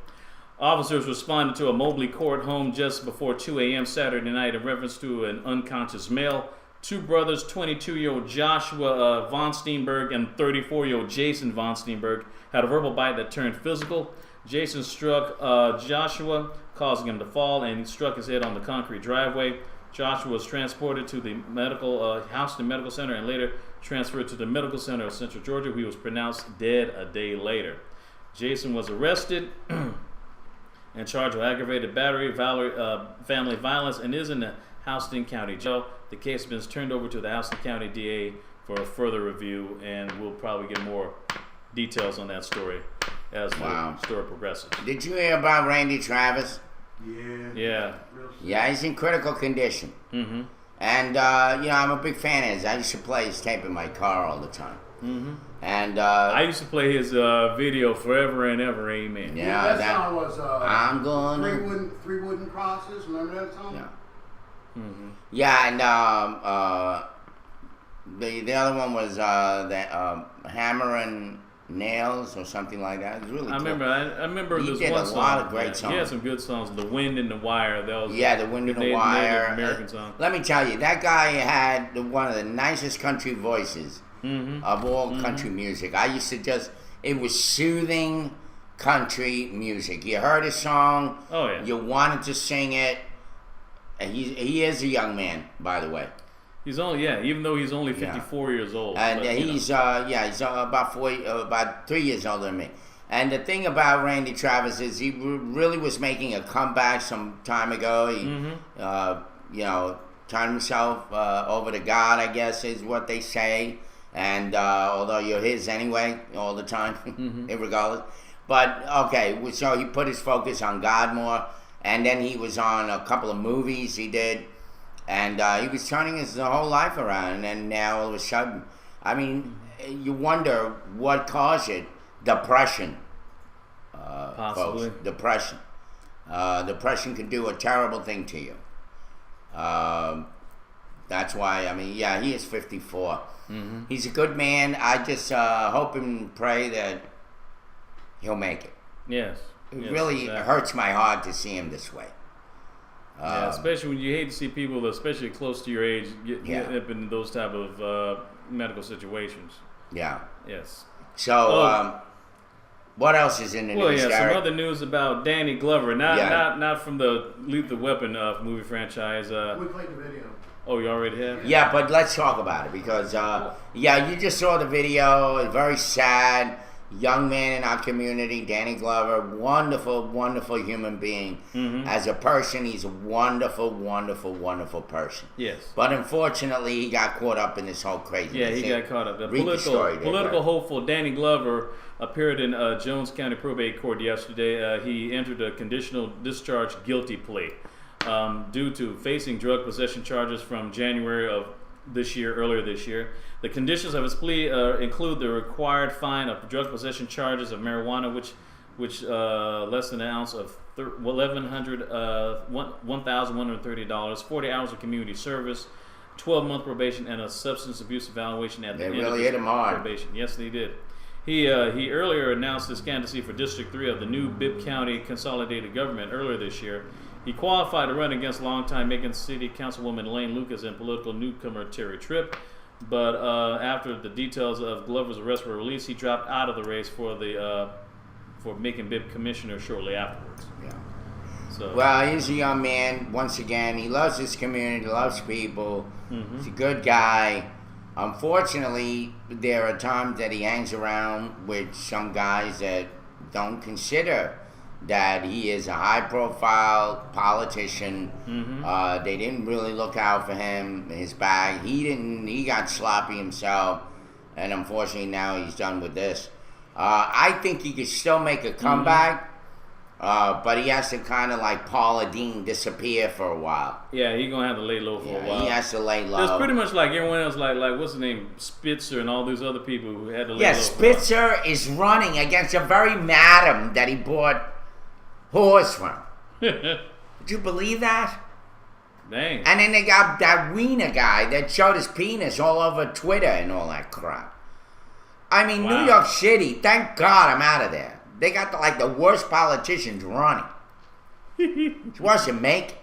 Officers responded to a Mobley Court home just before 2 a.m. Saturday night in reference to an unconscious male. 2 brothers, 22-year-old Joshua Von Steenberg and 34-year-old Jason Von Steenberg, had a verbal bite that turned physical. Jason struck Joshua, causing him to fall, and he struck his head on the concrete driveway. Joshua was transported to the Houston Medical Center and later transferred to the Medical Center of Central Georgia. He was pronounced dead a day later. Jason was arrested and charged with aggravated battery, family violence, and is in the Houston County Jail. The case has been turned over to the Houston County DA for a further review, and we'll probably get more details on that story as the story progresses. Did you hear about Randy Travis? Yeah. Yeah, he's in critical condition. Mm-hmm. And, I'm a big fan of his. I used to play his tape in my car all the time. Mm-hmm. And I used to play his video Forever and Ever, Amen. Yeah, that song was I'm going three wooden crosses. Remember that song? Yeah. Mm-hmm. Yeah, and the other one was Hammer and Nails or something like that. It was really cool. I remember he this did one a song. lot of great songs. He had some good songs. The Wind and the Wire. That was The Wind and the Wire. American song. Let me tell you, that guy had one of the nicest country voices of all country music. I used to it was soothing country music. You heard a song, you wanted to sing it. And he is a young man, by the way. He's only even though he's only 54 years old. And he's about 3 years older than me. And the thing about Randy Travis is he really was making a comeback some time ago. He, turned himself over to God, I guess is what they say. And although you're his anyway, all the time, regardless. But, okay, so he put his focus on God more. And then he was on a couple of movies he did. And he was turning his whole life around. And then now all of a sudden, I mean, you wonder what caused it. Depression. Possibly. Folks. Depression. Depression can do a terrible thing to you. That's why, I mean, yeah, he is 54. He's a good man. I just hope and pray that he'll make it. Yes. It really hurts my heart to see him this way. Yeah, especially when you hate to see people, especially close to your age, get up in those type of medical situations. Yeah. Yes. So, what else is in the news, some Derek? other news about Danny Glover, not from the Lethal Weapon movie franchise. We played the video. Oh, you already have? Yeah, but let's talk about it because, you just saw the video. A very sad young man in our community, Danny Glover. Wonderful, wonderful human being. As a person, he's a wonderful, wonderful, wonderful person. Yes. But unfortunately, he got caught up in this whole craziness. Yeah, he got caught up. The political hopeful Danny Glover appeared in Jones County Probate Court yesterday. He entered a conditional discharge guilty plea due to facing drug possession charges from January of earlier this year. The conditions of his plea include the required fine of drug possession charges of marijuana, which less than an ounce of $1,130, 40 hours of community service, 12-month probation, and a substance abuse evaluation at the end of his probation. Yes, they did. He earlier announced his candidacy for District 3 of the new Bibb County Consolidated Government earlier this year. He qualified to run against longtime Macon City Councilwoman Elaine Lucas and political newcomer Terry Tripp. But after the details of Glover's arrest were released, he dropped out of the race for Macon Bibb Commissioner shortly afterwards. Yeah. So. Well, he's a young man. Once again, he loves his community, loves people. He's a good guy. Unfortunately, there are times that he hangs around with some guys that don't consider that he is a high-profile politician. They didn't really look out for him, his bag. He got sloppy himself, and unfortunately now he's done with this. I think he could still make a comeback, but he has to kind of like Paula Deen disappear for a while. Yeah, he's going to have to lay low for a while. He has to lay low. It's pretty much like everyone else, like what's his name, Spitzer and all these other people who had to lay low. Yeah, Spitzer is running against a very madam that he bought horse from. Would you believe that? Dang. And then they got that Wiener guy that showed his penis all over Twitter and all that crap. I mean, New York City, thank God I'm out of there. They got the worst politicians running. It's worse than Macon.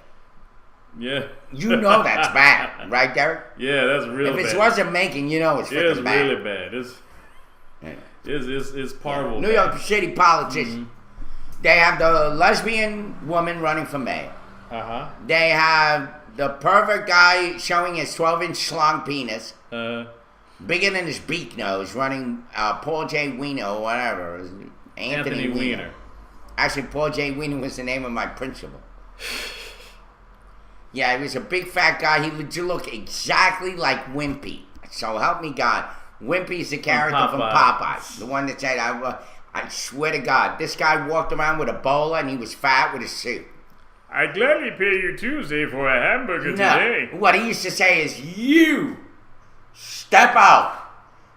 Yeah. You know that's bad, right, Derek? Yeah, that's real bad. If it's worse than Macon, you know it's freaking bad. It's really bad. It's horrible. New York City politicians. They have the lesbian woman running for mayor. They have the perfect guy showing his 12-inch long penis, bigger than his beak nose, running Paul J. Wiener or whatever. Anthony Weiner. Actually, Paul J. Wiener was the name of my principal. Yeah, he was a big fat guy. He would look exactly like Wimpy. So help me God. Wimpy's the character from Popeye. The one that said, I swear to God, this guy walked around with a bowler and he was fat with a suit. I'd gladly pay you Tuesday for a hamburger today. What he used to say is, you step out.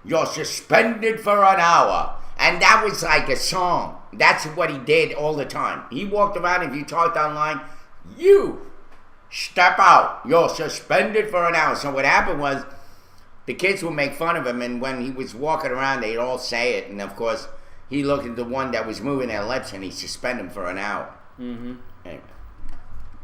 You're suspended for an hour. And that was like a song. That's what he did all the time. He walked around, if you talked online, you step out. You're suspended for an hour. So what happened was, the kids would make fun of him, and when he was walking around, they'd all say it. And of course, he looked at the one that was moving their lips, and he suspended him for an hour. Anyway.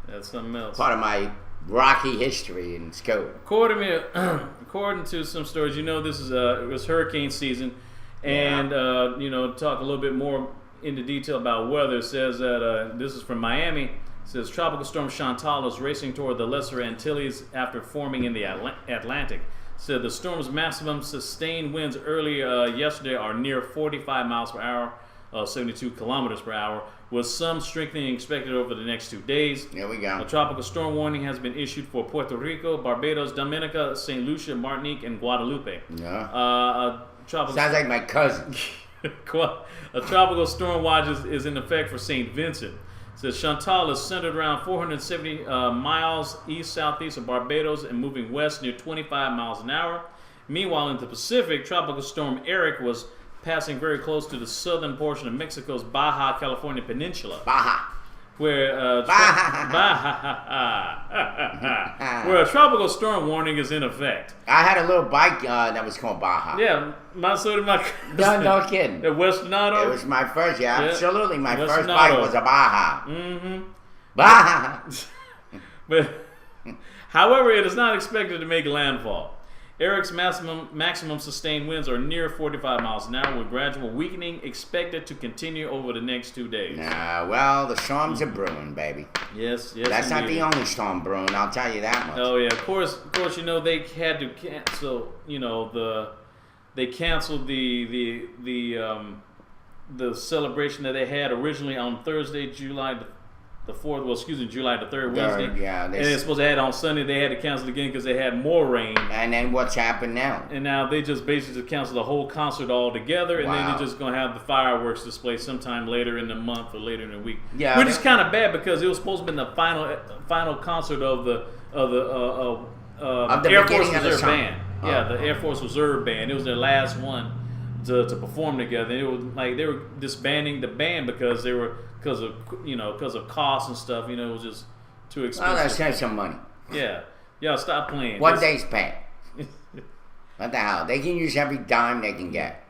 That's something else. Part of my rocky history in school. According to some stories, this is it was hurricane season, and talk a little bit more into detail about weather. It says that this is from Miami. It says Tropical Storm Chantal is racing toward the Lesser Antilles after forming in the Atlantic. Said the storm's maximum sustained winds early yesterday are near 45 miles per hour. 72 kilometers per hour, with some strengthening expected over the next 2 days. There we go. A tropical storm warning has been issued for Puerto Rico, Barbados, Dominica, St. Lucia, Martinique, and Guadalupe. Yeah. Sounds like my cousin. A tropical storm watch is in effect for St. Vincent. It says Chantal is centered around 470 miles east-southeast of Barbados and moving west near 25 miles an hour. Meanwhile, in the Pacific, tropical storm Eric was passing very close to the southern portion of Mexico's Baja California Peninsula. Where where a tropical storm warning is in effect. I had a little bike that was called Baja. Yeah, so did my no kidding. The Westernado. It was my first, absolutely. My Westernado. First bike was a Baja. Mm-hmm. Baja. But, however, it is not expected to make landfall. Eric's maximum sustained winds are near 45 miles an hour, with gradual weakening expected to continue over the next 2 days. Well, the storms are brewing, baby. Yes. That's not the only storm brewing, I'll tell you that much. Oh yeah, of course. You know they had to cancel. You know they canceled the celebration that they had originally on Thursday, July the 4th. Well, excuse me, July the 3rd, Wednesday. Yeah. And they're supposed to have it on Sunday. They had to cancel again because they had more rain. And then what's happened now? And now they just basically canceled the whole concert altogether, and then they're just going to have the fireworks display sometime later in the month or later in the week. Yeah, which is kind of bad because it was supposed to be the final concert of the Air Force Reserve Band. Yeah, the Air Force Reserve Band. It was their last one to perform together. And it was like they were disbanding the band because of costs and stuff. You know, it was just too expensive. Well, let's save some money. Yeah, stop playing. One day's pay. What the hell? They can use every dime they can get.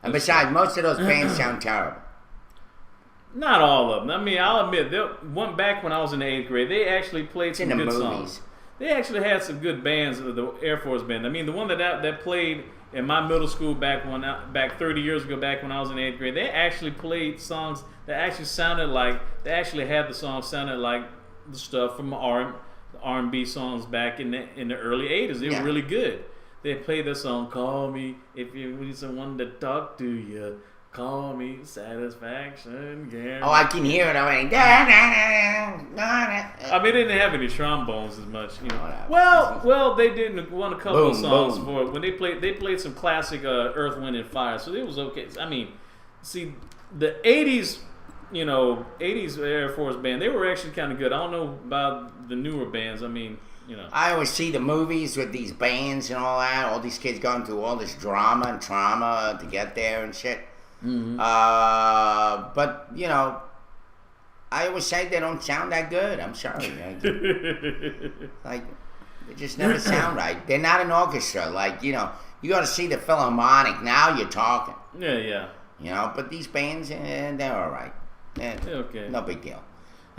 And besides, most of those bands sound terrible. Not all of them. I mean, I'll admit, one back when I was in the 8th grade, they actually played some good songs. They actually had some good bands, the Air Force Band. I mean, the one that played in my middle school back 30 years ago, back when I was in 8th grade, they actually played songs that actually sounded like, they actually had the songs sounded like the stuff from R&B songs back in the early 80s. They were really good. They played the song, Call Me If You Need Someone to Talk to You. Call me satisfaction guarantee. Oh, I can hear it already. I mean, they didn't have any trombones as much, you know. Well, they did won a couple of songs for it. When they played some classic Earth, Wind and Fire, so it was okay. I mean, see, the 80s, 80s Air Force Band, they were actually kind of good. I don't know about the newer bands. I mean, I always see the movies with these bands and all that. All these kids going through all this drama and trauma to get there and shit. Mm-hmm. But I always say they don't sound that good. I'm sorry. Like, they just never sound right. They're not an orchestra. Like, you got to see the Philharmonic. Now you're talking. Yeah. But these bands, they're all right. Okay. No big deal.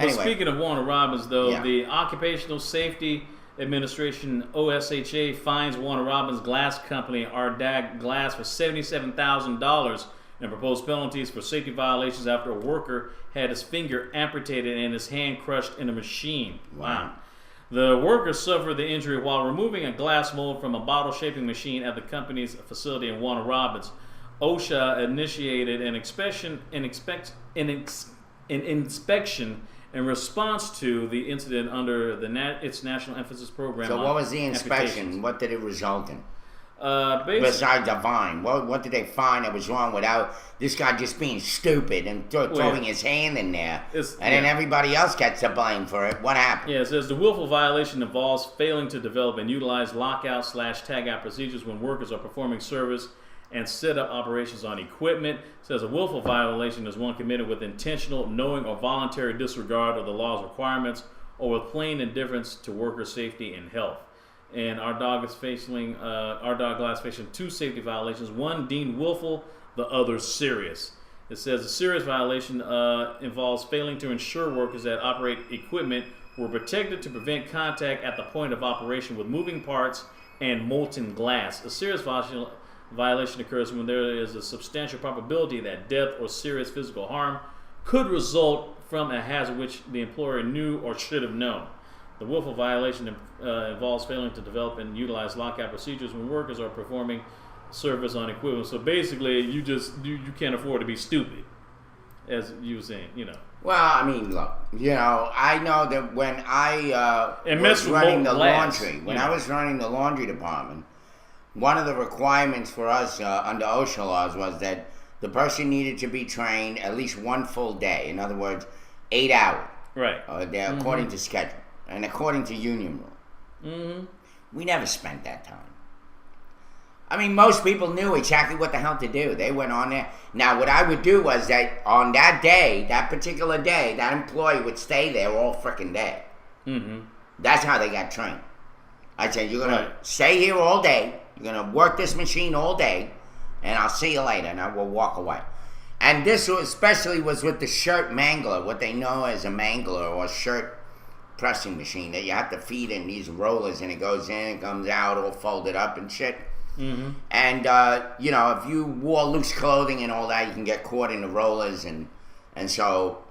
Anyway. Well, speaking of Warner Robins, though, the Occupational Safety Administration, OSHA, fines Warner Robins Glass Company, Ardagh Glass, for $77,000 and proposed penalties for safety violations after a worker had his finger amputated and his hand crushed in a machine. Wow. The worker suffered the injury while removing a glass mold from a bottle shaping machine at the company's facility in Warner Robins. OSHA initiated an inspection in response to the incident under its National Emphasis Program. So what was the inspection? What did it result in? Besides a fine, what did they find that was wrong without this guy just being stupid and throwing his hand in there, then everybody else gets the blame for it? What happened? Yeah, it says the willful violation involves failing to develop and utilize lockout/tagout procedures when workers are performing service and set up operations on equipment. It says a willful violation is one committed with intentional, knowing, or voluntary disregard of the law's requirements or with plain indifference to worker safety and health. And Ardagh Glass facing 2 safety violations, one deemed willful, the other serious. It says a serious violation involves failing to ensure workers that operate equipment were protected to prevent contact at the point of operation with moving parts and molten glass. A serious violation occurs when there is a substantial probability that death or serious physical harm could result from a hazard which the employer knew or should have known. The willful violation involves failing to develop and utilize lockout procedures when workers are performing service on equipment. So basically, you can't afford to be stupid. as you were saying, Well, I mean, look, I know that when I was running the laundry, I was running the laundry department, one of the requirements for us under OSHA laws was that the person needed to be trained at least one full day. In other words, 8 hours. Right. According to schedule and according to union rule. Mm-hmm. We never spent that time. I mean, most people knew exactly what the hell to do. They went on there. Now, what I would do was that on that day, that particular day, that employee would stay there all frickin' day. Mm-hmm. That's how they got trained. I said, you're going to stay here all day. You're going to work this machine all day. And I'll see you later. And I will walk away. And this especially was with the shirt mangler, what they know as a mangler or shirt pressing machine, that you have to feed in these rollers and it goes in and comes out all folded up and shit. Mm-hmm. And, if you wore loose clothing and all that, you can get caught in the rollers. And so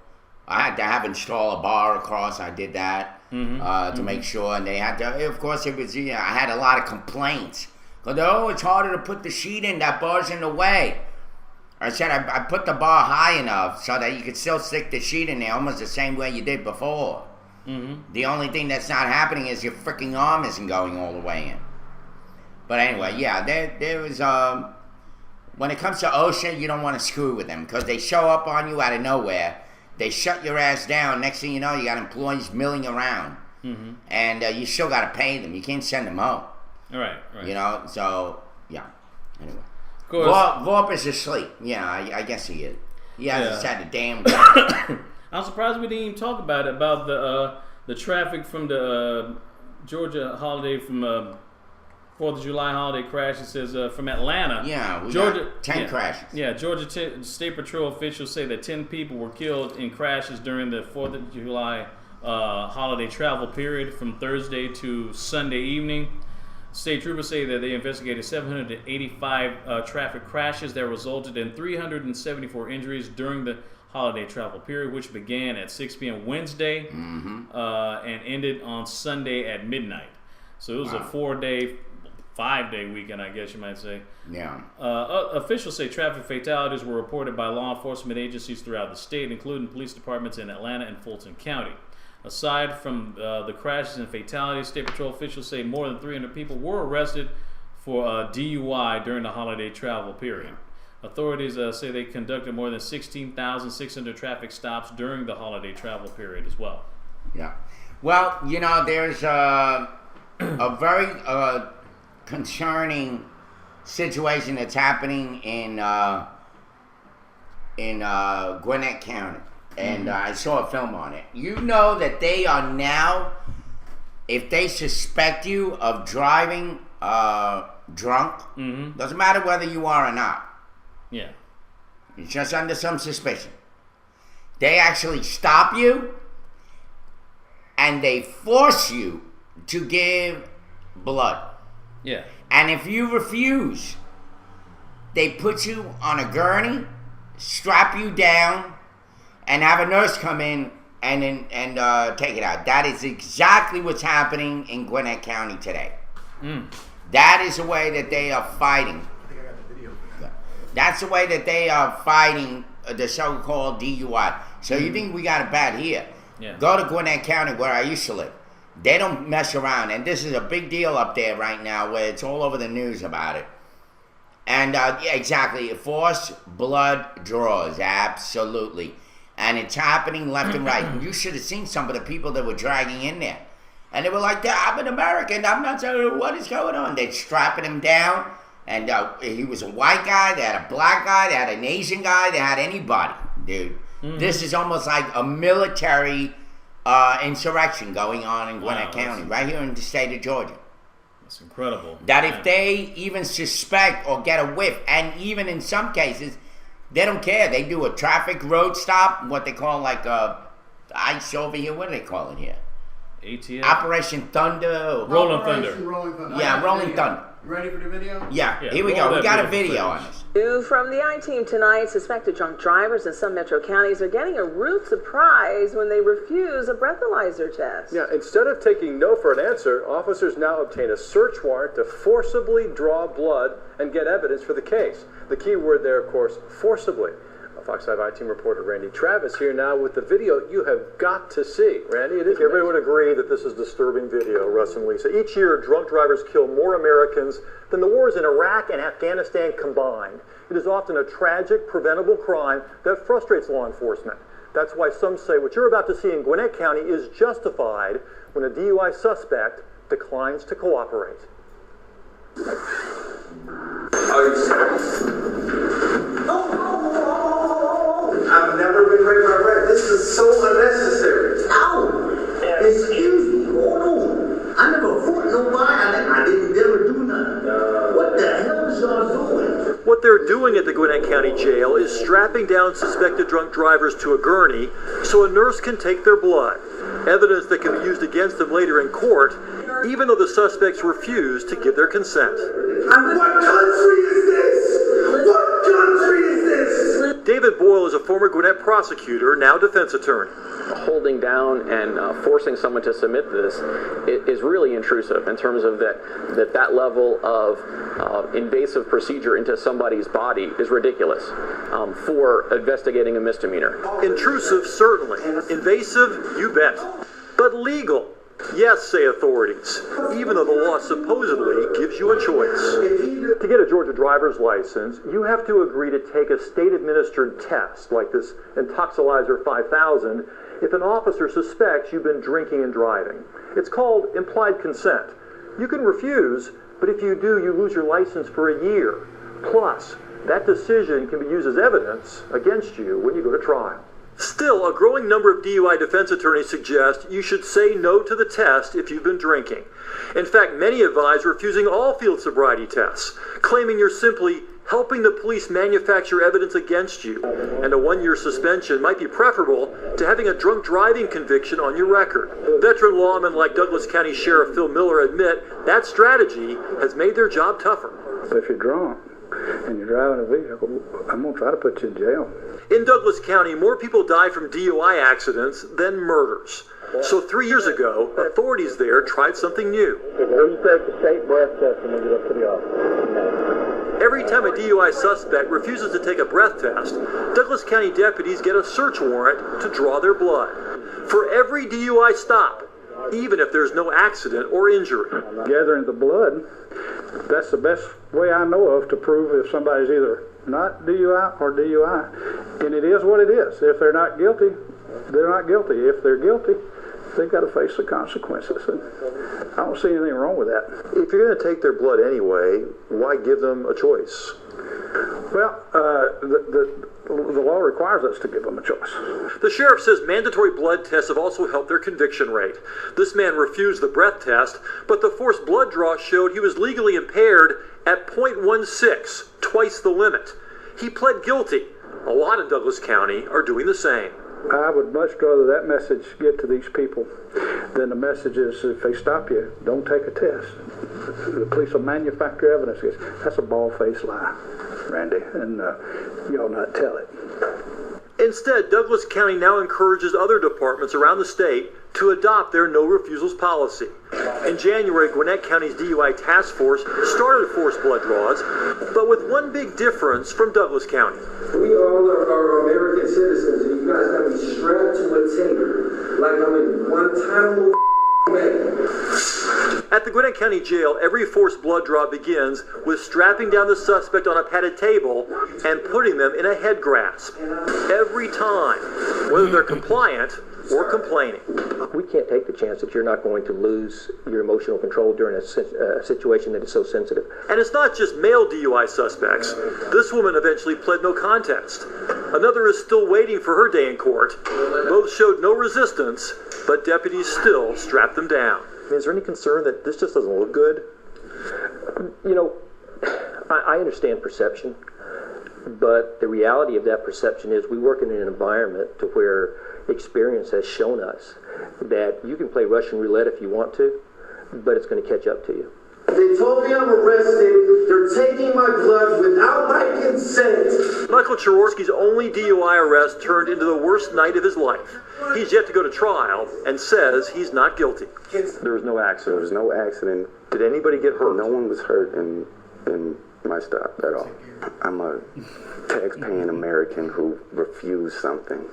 I had to install a bar across. I did that to make sure. And they had to, of course, it was, I had a lot of complaints. It's harder to put the sheet in. That bar's in the way. I said, I put the bar high enough so that you could still stick the sheet in there almost the same way you did before. Mm-hmm. The only thing that's not happening is your freaking arm isn't going all the way in. But anyway, there was, when it comes to OSHA, you don't want to screw with them because they show up on you out of nowhere. They shut your ass down. Next thing you know, you got employees milling around. Mm-hmm. And you still got to pay them. You can't send them home. Right. So, yeah. Anyway. Of course. Vorp is asleep. Yeah, I guess he is. He hasn't had a damn I'm surprised we didn't even talk about the traffic from the Georgia holiday, from 4th of July holiday crash. It says from Atlanta. Yeah, we Georgia, got 10 crashes. Yeah, Georgia State Patrol officials say that 10 people were killed in crashes during the 4th of July holiday travel period from Thursday to Sunday evening. State troopers say that they investigated 785 traffic crashes that resulted in 374 injuries during the holiday travel period, which began at 6 p.m. Wednesday and ended on Sunday at midnight. So it was a 5-day weekend, I guess you might say. Yeah. Officials say traffic fatalities were reported by law enforcement agencies throughout the state, including police departments in Atlanta and Fulton County. Aside from the crashes and fatalities, State Patrol officials say more than 300 people were arrested for DUI during the holiday travel period. Authorities say they conducted more than 16,600 traffic stops during the holiday travel period as well. Yeah. Well, there's a very concerning situation that's happening in Gwinnett County. And I saw a film on it. You know that they are now, if they suspect you of driving drunk, doesn't matter whether you are or not. Yeah. It's just under some suspicion. They actually stop you and they force you to give blood. Yeah. And if you refuse, they put you on a gurney, strap you down, and have a nurse come in and take it out. That is exactly what's happening in Gwinnett County today. That is the way that they are fighting. I think I got the video. That's the way that they are fighting the so-called DUI. So you think we got it bad here? Yeah. Go to Gwinnett County where I used to live. They don't mess around. And this is a big deal up there right now where it's all over the news about it. And exactly, forced blood draws, absolutely. And it's happening left and right. You should have seen some of the people that were dragging in there. And they were like, I'm an American. I'm not sure what is going on. They're strapping him down. And he was a white guy. They had a black guy. They had an Asian guy. They had anybody, dude. This is almost like a military insurrection going on in Gwinnett County, right here in the state of Georgia. That's incredible. That if they even suspect or get a whiff, and even in some cases, they don't care. They do a traffic road stop, what they call like ICE over here. What do they call it here? ATF? Operation Thunder. Rolling Thunder. Yeah, Rolling Thunder. You ready for the video? Yeah, here we go. We got a video on this. New from the I-Team tonight, suspected drunk drivers in some metro counties are getting a rude surprise when they refuse a breathalyzer test. Yeah, instead of taking no for an answer, officers now obtain a search warrant to forcibly draw blood and get evidence for the case. The key word there, of course, forcibly. Fox 5 I-Team reporter Randy Travis here now with the video you have got to see. Randy, it is Everybody would agree that this is disturbing video, Russ and Lisa. Each year, drunk drivers kill more Americans than the wars in Iraq and Afghanistan combined. It is often a tragic, preventable crime that frustrates law enforcement. That's why some say what you're about to see in Gwinnett County is justified when a DUI suspect declines to cooperate. Are you serious? I've never been raped by rape. This is so unnecessary. No! Excuse me, hold on. I never fought nobody. I didn't ever do nothing. What the hell is y'all doing? What they're doing at the Gwinnett County Jail is strapping down suspected drunk drivers to a gurney so a nurse can take their blood. Evidence that can be used against them later in court, even though the suspects refuse to give their consent. What country is this? What country is this? David Boyle is a former Gwinnett prosecutor, now defense attorney. Holding down and forcing someone to submit to this is really intrusive in terms of that level of invasive procedure into somebody's body is ridiculous for investigating a misdemeanor. Intrusive, certainly. Invasive, you bet. But legal. Yes, say authorities, even though the law supposedly gives you a choice. To get a Georgia driver's license, you have to agree to take a state-administered test, like this Intoxilizer 5000, if an officer suspects you've been drinking and driving. It's called implied consent. You can refuse, but if you do, you lose your license for a year. Plus, that decision can be used as evidence against you when you go to trial. Still, a growing number of DUI defense attorneys suggest you should say no to the test if you've been drinking. In fact, many advise refusing all field sobriety tests, claiming you're simply helping the police manufacture evidence against you, and a 1-year suspension might be preferable to having a drunk driving conviction on your record. Veteran lawmen like Douglas County Sheriff Phil Miller admit that strategy has made their job tougher. If you're drunk and you're driving a vehicle, I'm going to try to put you in jail. In Douglas County, more people die from DUI accidents than murders. So 3 years ago, authorities there tried something new. You take the state breath test and we'll get up to the office. Every time a DUI suspect refuses to take a breath test, Douglas County deputies get a search warrant to draw their blood. For every DUI stop, even if there's no accident or injury. Gathering the blood, that's the best way I know of to prove if somebody's either not DUI or DUI. And it is what it is. If they're not guilty, they're not guilty. If they're guilty, they've got to face the consequences. And I don't see anything wrong with that. If you're going to take their blood anyway, why give them a choice? Well, the law requires us to give them a choice. The sheriff says mandatory blood tests have also helped their conviction rate. This man refused the breath test, but the forced blood draw showed he was legally impaired at 0.16, twice the limit. He pled guilty. A lot in Douglas County are doing the same. I would much rather that message get to these people than the message is if they stop you, don't take a test. The police will manufacture evidence. That's a bald-faced lie, Randy, and you ought not tell it. Instead, Douglas County now encourages other departments around the state to adopt their no refusals policy. In January, Gwinnett County's DUI task force started forced blood draws, but with one big difference from Douglas County. We all are American citizens, and you guys got me strapped to a table like I'm in Guantanamo Bay. At the Gwinnett County Jail, every forced blood draw begins with strapping down the suspect on a padded table and putting them in a head grasp. Every time, whether they're compliant or complaining. We can't take the chance that you're not going to lose your emotional control during a situation that is so sensitive. And it's not just male DUI suspects. This woman eventually pled no contest. Another is still waiting for her day in court. Both showed no resistance, but deputies still strapped them down. Is there any concern that this just doesn't look good? You know, I understand perception, but the reality of that perception is we work in an environment to where experience has shown us that you can play Russian roulette if you want to, but it's going to catch up to you. They told me I'm arrested. They're taking my blood without my consent. Michael Chaworski's only DUI arrest turned into the worst night of his life. He's yet to go to trial and says he's not guilty. There was no accident. There was no accident. Did anybody get hurt? No one was hurt, and my stop at all. I'm a tax-paying American who refused something.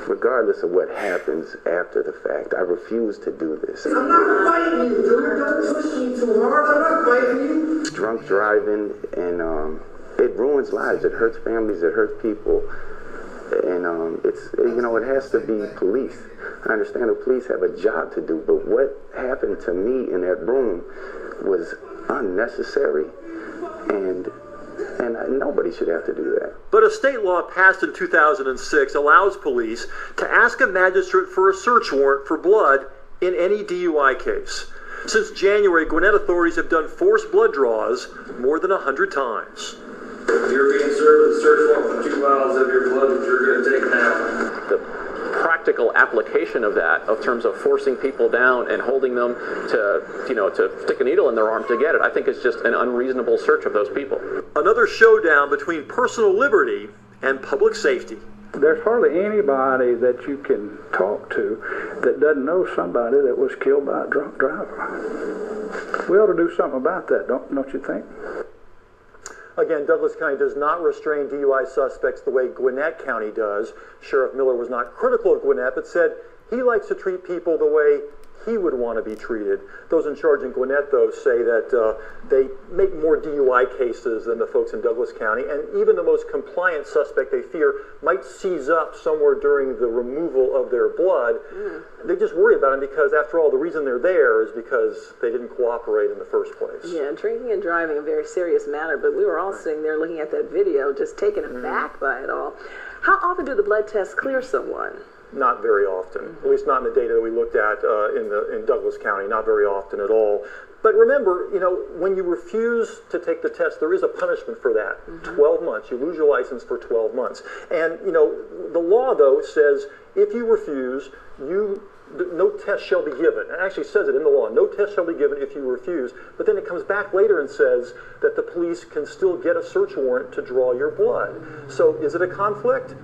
Regardless of what happens after the fact, I refuse to do this. I'm not fighting you, dude. Don't push me too hard. I'm not fighting you. Drunk driving, and it ruins lives. It hurts families. It hurts people. And it has to be police. I understand the police have a job to do, but what happened to me in that room was unnecessary, and nobody should have to do that. But a state law passed in 2006 allows police to ask a magistrate for a search warrant for blood in any DUI case. Since January, Gwinnett authorities have done forced blood draws more than 100 times. You're being served with a search warrant for 2 vials of your blood that you're going to take now. The practical application of that, of terms of forcing people down and holding them to stick a needle in their arm to get it, I think is just an unreasonable search of those people. Another showdown between personal liberty and public safety. There's hardly anybody that you can talk to that doesn't know somebody that was killed by a drunk driver. We ought to do something about that, don't you think? Again, Douglas County does not restrain DUI suspects the way Gwinnett County does. Sheriff Miller was not critical of Gwinnett, but said he likes to treat people the way he would want to be treated. Those in charge in Gwinnett, though, say that they make more DUI cases than the folks in Douglas County, and even the most compliant suspect they fear might seize up somewhere during the removal of their blood. They just worry about them because, after all, the reason they're there is because they didn't cooperate in the first place. Yeah, drinking and driving, a very serious matter, but we were all sitting there looking at that video, just taken aback by it all. How often do the blood tests clear someone? Not very often, at least not in the data that we looked at in Douglas County, not very often at all. But remember, when you refuse to take the test, there is a punishment for that. 12 months. You lose your license for 12 months. And, the law, though, says if you refuse, no test shall be given. It actually says it in the law. No test shall be given if you refuse. But then it comes back later and says that the police can still get a search warrant to draw your blood. So is it a conflict?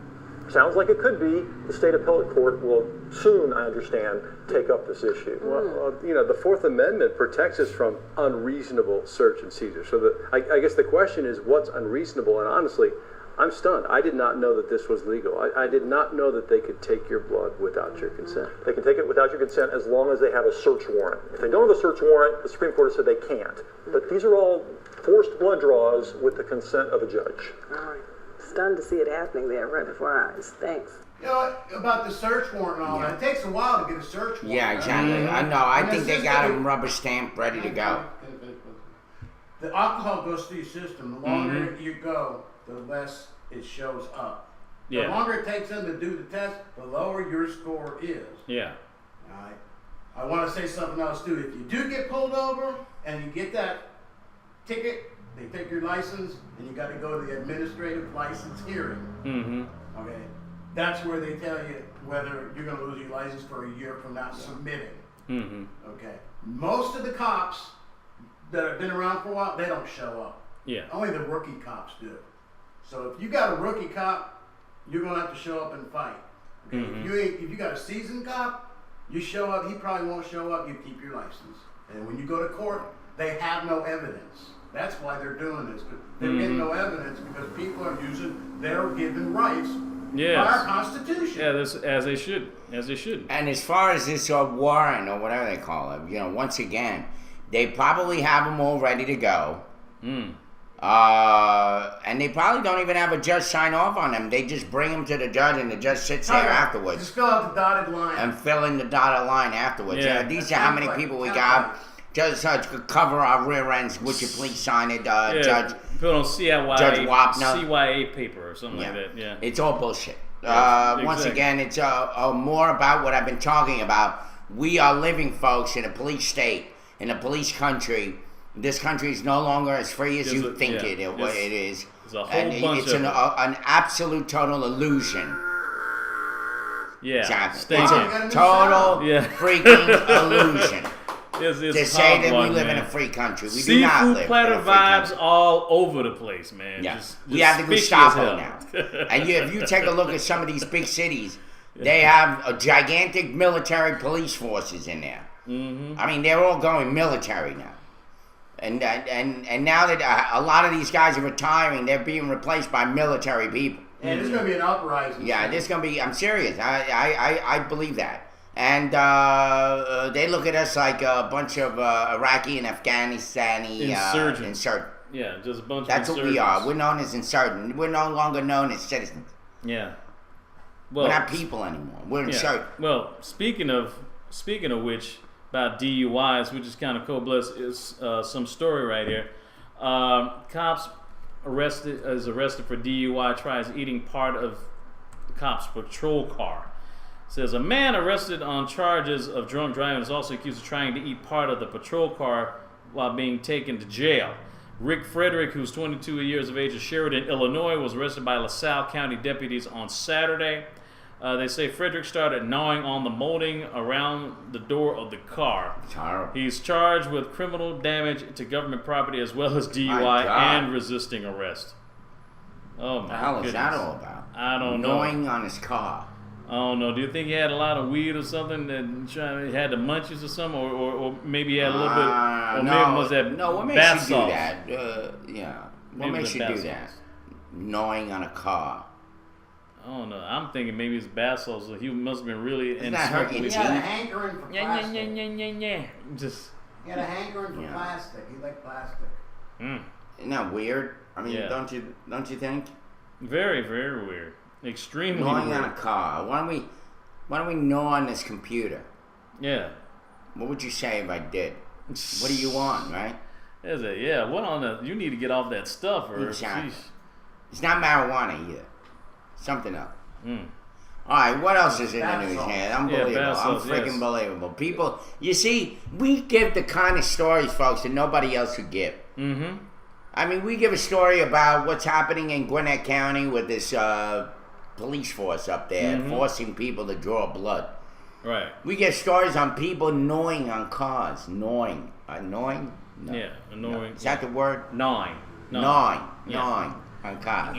Sounds like it could be. The state appellate court will soon, I understand, take up this issue. Well, the Fourth Amendment protects us from unreasonable search and seizure. So I guess the question is, what's unreasonable? And honestly, I'm stunned. I did not know that this was legal. I did not know that they could take your blood without your consent. They can take it without your consent as long as they have a search warrant. If they don't have a search warrant, the Supreme Court has said they can't. But these are all forced blood draws with the consent of a judge. All right. Stunned to see it happening there right before our eyes. Thanks. About the search warrant and all that, it takes a while to get a search warrant. Yeah, exactly. I know. I think they got them rubber stamped, ready to go. The alcohol goes through your system. The longer you go, the less it shows up. The longer it takes them to do the test, the lower your score is. Yeah. All right. I want to say something else too. If you do get pulled over and you get that ticket, they take your license, and you got to go to the administrative license hearing. Okay, that's where they tell you whether you're going to lose your license for a year from not submitting. Okay, most of the cops that have been around for a while, they don't show up. Yeah, only the rookie cops do. So if you got a rookie cop, you're going to have to show up and fight. Okay, if you got a seasoned cop, you show up. He probably won't show up. You keep your license, and when you go to court, they have no evidence. That's why they're doing this. They're getting no evidence because people are using their given rights by our Constitution. Yeah, as they should. And as far as this warrant or whatever they call it, once again, they probably have them all ready to go. And they probably don't even have a judge sign off on them. They just bring them to the judge, and the judge sits there afterwards. Just fill out the dotted line. And fill in the dotted line afterwards. Yeah. These are how many people we got. Just could cover our rear ends. Would you please sign it, Judge? Put on Judge Wapner. CYA paper or something like that. Yeah, it's all bullshit. Yes, Once again, it's more about what I've been talking about. We are living, folks, in a police state, in a police country. This country is no longer as free as you think it is. There's a whole bunch it's of an absolute total illusion. Yeah, exactly. It's a total freaking illusion. To say that we live in a free country. We do not live in a free country. Seafood platter vibes all over the place, man. Yeah. Just we have the Gestapo now. And if you take a look at some of these big cities, they have a gigantic military police forces in there. I mean, they're all going military now. And now that a lot of these guys are retiring, they're being replaced by military people. And there's going to be an uprising. Yeah, there's going to be. I'm serious. I believe that. And they look at us like a bunch of Iraqi and Afghanistani insurgents. Insurgents. Yeah, just a bunch of That's what we are. We're known as insurgents. We're no longer known as citizens. Yeah. Well, we're not people anymore. We're insurgents. Well, speaking of which, about DUIs, which is kind of cool. Bless is some story right here. Cops arrested for DUI. Tries eating part of the cop's patrol car. Says a man arrested on charges of drunk driving is also accused of trying to eat part of the patrol car while being taken to jail. Rick Frederick, who's 22 years of age, of Sheridan, Illinois, was arrested by LaSalle County deputies on Saturday. They say Frederick started gnawing on the molding around the door of the car. He's charged with criminal damage to government property as well as DUI and resisting arrest. Oh my the hell goodness. Is that all about? I don't know. Gnawing on his car. I don't know. Do you think he had a lot of weed or something that he had the munchies or something, or maybe he had a little bit? Or maybe it was that what makes you do that? What makes you do that? Gnawing on a car. I don't know. I'm thinking maybe it's bath salts. So he must have been really in smoking. He had a hankering for plastic. Just. He had a hankering for plastic. He liked plastic. Isn't that weird? I mean, don't you think? Very, very weird. Extremely gnawing weird. on a car. Why don't we gnaw on this computer? Yeah. What would you say if I did? What do you want, right? Is it? Yeah. What on the? You need to get off that stuff, or exactly. It's not marijuana either. Something else. All right. What else is in the news, man? Unbelievable. Freaking believable. People, you see, we give the kind of stories, folks, that nobody else would give. Mm-hmm. I mean, we give a story about what's happening in Gwinnett County with this police force up there forcing people to draw blood. Right. We get stories on people gnawing on cars. Gnawing. Annoying? No. Yeah, annoying. No. Is that the word? Gnawing. Gnawing on cars.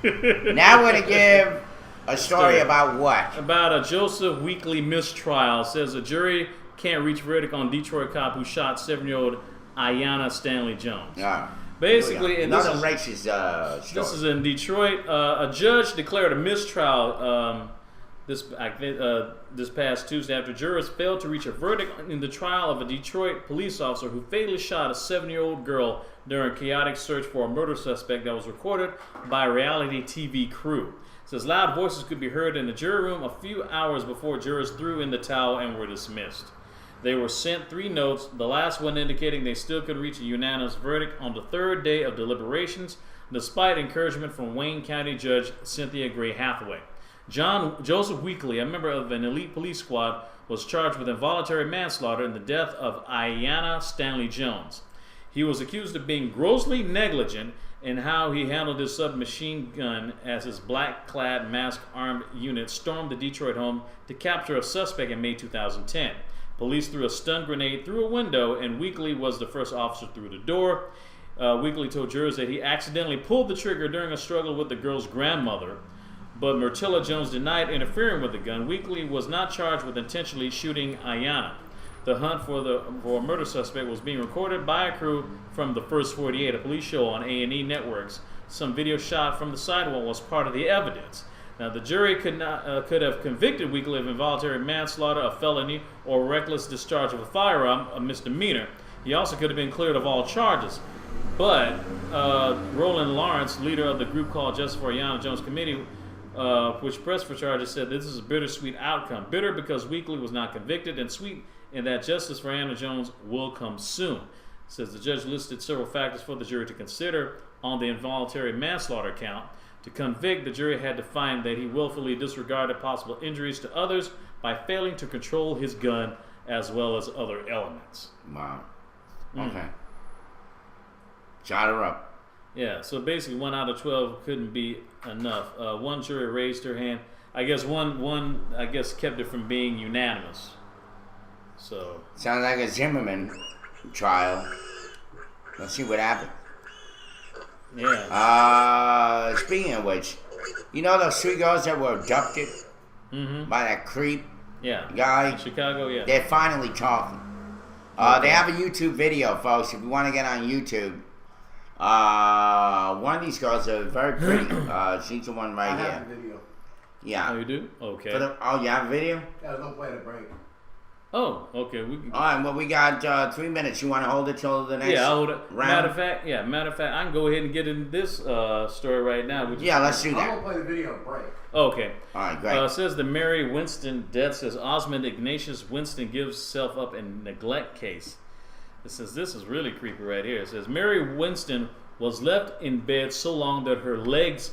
Now we're going to give a story about what? About a Joseph Weekly mistrial. Says a jury can't reach verdict on Detroit cop who shot 7-year-old Ayanna Stanley Jones. Yeah. Basically, another racist story. This is in Detroit. A judge declared a mistrial this past Tuesday after jurors failed to reach a verdict in the trial of a Detroit police officer who fatally shot a 7-year-old girl during a chaotic search for a murder suspect that was recorded by a reality TV crew. It says loud voices could be heard in the jury room a few hours before jurors threw in the towel and were dismissed. They were sent 3 notes, the last one indicating they still could reach a unanimous verdict on the 3rd day of deliberations, despite encouragement from Wayne County Judge Cynthia Gray Hathaway. Joseph Weekly, a member of an elite police squad, was charged with involuntary manslaughter in the death of Ayanna Stanley Jones. He was accused of being grossly negligent in how he handled his submachine gun as his black-clad, masked-armed unit stormed the Detroit home to capture a suspect in May 2010. Police threw a stun grenade through a window, and Weekly was the first officer through the door. Weekly told jurors that he accidentally pulled the trigger during a struggle with the girl's grandmother, but Myrtilla Jones denied interfering with the gun. Weekly was not charged with intentionally shooting Ayanna. The hunt for a murder suspect was being recorded by a crew from the First 48, a police show on A&E Networks. Some video shot from the sidewalk was part of the evidence. Now, the jury could have convicted Weekly of involuntary manslaughter, a felony, or reckless discharge of a firearm, a misdemeanor. He also could have been cleared of all charges. But Roland Lawrence, leader of the group called Justice for Ayanna Jones Committee, which pressed for charges, said this is a bittersweet outcome. Bitter because Weekly was not convicted, and sweet in that justice for Ayanna Jones will come soon. Says the judge listed several factors for the jury to consider on the involuntary manslaughter count. To convict, the jury had to find that he willfully disregarded possible injuries to others by failing to control his gun as well as other elements. Wow. Okay. Shot her up. Yeah, so basically 1 out of 12 couldn't be enough. One jury raised her hand. I guess one kept it from being unanimous. So sounds like a Zimmerman trial. Let's see what happens. Yeah. Speaking of which, you know those 3 girls that were abducted by that creep guy? In Chicago, yeah. They're finally talking. They have a YouTube video, folks. If you want to get on YouTube, one of these girls are very pretty. She's the one right I here. have the video. Yeah. Oh, you do? Okay. You have a video? Yeah, I was gonna play the break. Oh, okay. All right. Well, we got 3 minutes. You want to hold it till the next hold it. round? Matter of fact, I can go ahead and get into this story right now. Let's do that. I'm gonna play the video break. Okay. All right, great. It says the Mary Winston death says Osmond Ignatius Winston gives self up in neglect case. It says this is really creepy right here. It says Mary Winston was left in bed so long that her legs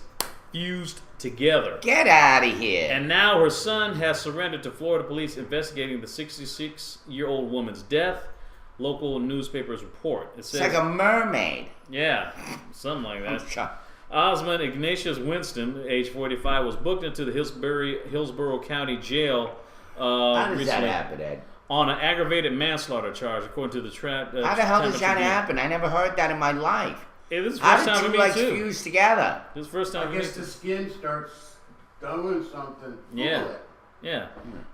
fused together. Get out of here. And now her son has surrendered to Florida police investigating the 66-year-old woman's death. Local newspapers report. It says, it's like a mermaid. Yeah, something like that. Osmond Ignatius Winston, age 45, was booked into the Hillsborough County Jail How does that happen, Ed? On an aggravated manslaughter charge, according to the How the hell does that happen? I never heard that in my life. This is the How first did time two for me legs too. fuse together? This is the first time I for me guess the skin starts doing something. Yeah. Yeah.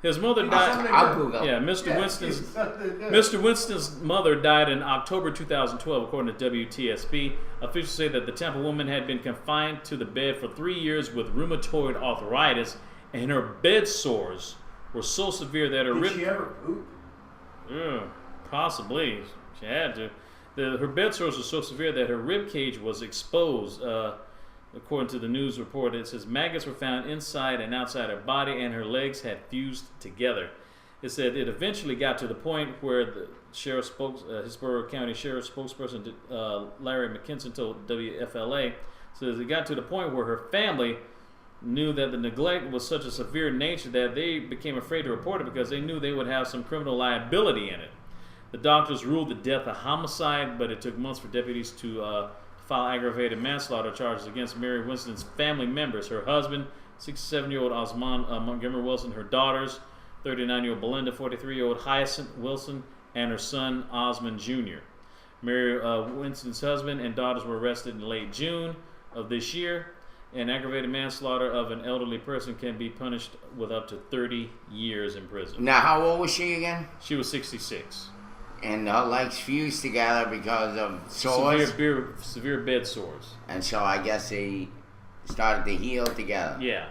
His mother It's died. something I'll Google. Yeah, Mr. Yeah, Winston's it's something good. Mr. Winston's mother died in October 2012, according to WTSP. Officials say that the Tampa woman had been confined to the bed for 3 years with rheumatoid arthritis, and her bed sores were so severe that her Did she ever poop? Possibly. She had to. Her bed sores were so severe that her rib cage was exposed. According to the news report, it says maggots were found inside and outside her body, and her legs had fused together. It said it eventually got to the point where the sheriff Hillsborough County Sheriff spokesperson Larry McKinson told WFLA, says it got to the point where her family knew that the neglect was such a severe nature that they became afraid to report it because they knew they would have some criminal liability in it. The doctors ruled the death a homicide, but it took months for deputies to file aggravated manslaughter charges against Mary Winston's family members, her husband, 67-year-old Osmond Montgomery Wilson, her daughters, 39-year-old Belinda, 43-year-old Hyacinth Wilson, and her son Osmond Jr. Mary Winston's husband and daughters were arrested in late June of this year. And aggravated manslaughter of an elderly person can be punished with up to 30 years in prison. Now, how old was she again? She was 66. And her legs fused together because of sores? Severe bed sores. And so I guess they started to heal together. Yeah.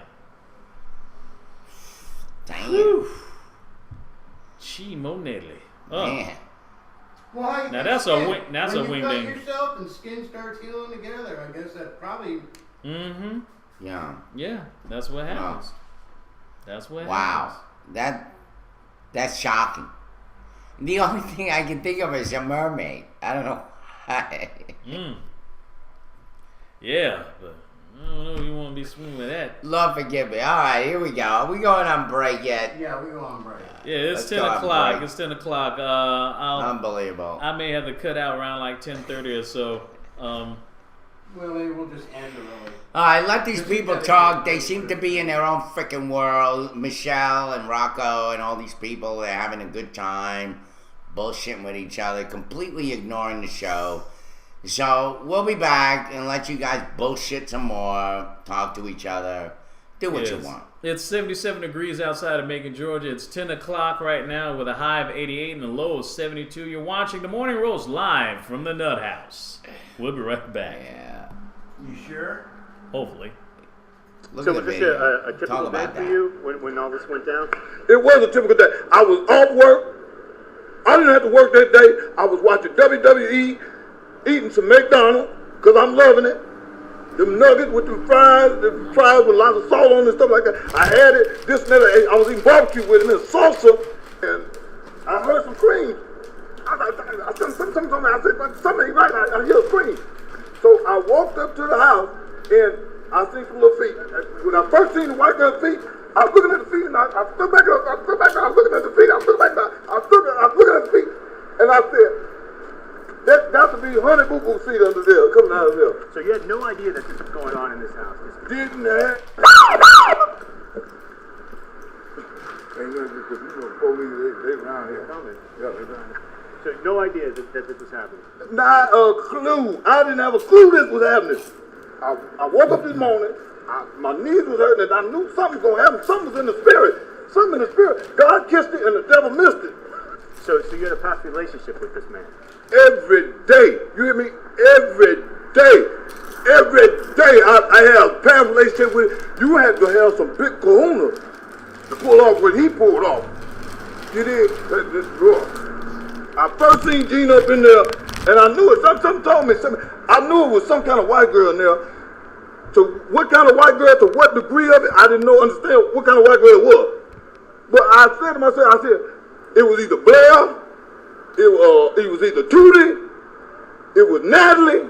Damn. Chimo Nelly. Man. Well, now that's a wing. That's a wing When you ding. cut yourself and skin starts healing together, I guess that probably. Mm-hmm. Yeah. Yeah. That's what happens. That's what happens. Wow. That's shocking. The only thing I can think of is a mermaid. I don't know. Yeah, but I don't know if you want to be swimming with that. Lord forgive me. All right, here we go. Are we going on break yet? Yeah, we're going on break. Yeah, it's Let's 10 go on o'clock. break. It's 10 o'clock. Unbelievable. I may have to cut out around like 10:30 or so. Well, maybe we'll just end it early. All right, let these people talk. They seem to be in their own freaking world. Michelle and Rocco and all these people, they're having a good time, bullshitting with each other, completely ignoring the show. So we'll be back and let you guys bullshit some more, talk to each other, do what you want. It's 77 degrees outside of Macon, Georgia. It's 10 o'clock right now with a high of 88 and a low of 72. You're watching The Morning Roast live from the Nut House. We'll be right back. Yeah. You sure? Hopefully. So was this a typical day for you when all this went down? It was a typical day. I was off work. I didn't have to work that day. I was watching WWE, eating some McDonald's, because I'm loving it. Them nuggets with the fries with lots of salt on it and stuff like that. I had it, this and that. I was eating barbecue with it and salsa, and I heard some screams. I said, something ain't right. I hear a scream. So I walked up to the house, and I seen some little feet. When I first seen the white girl's feet, I was looking at the feet, and I stood back up. I was looking at the feet. I was looking at the feet, and I said, that got to be Honey Boo Boo feet under there, coming out of there. So you had no idea that this was going on in this house? Didn't have. Police, they around here. Yeah, they around here. So no idea that this was happening? Not a clue. I didn't have a clue this was happening. I woke up this morning, my knees was hurting, and I knew something was going to happen. Something was in the spirit. Something in the spirit. God kissed it, and the devil missed it. So you had a past relationship with this man? Every day. You hear me? Every day. Every day I have past relationship with him. You had to have some big kahuna to pull off what he pulled off. You did? I first seen Gene up in there, and I knew it. Something told me something. I knew it was some kind of white girl in there. So what kind of white girl, to what degree of it, I didn't understand what kind of white girl it was. But I said to myself, it was either Blair, it was either Tootie, it was Natalie,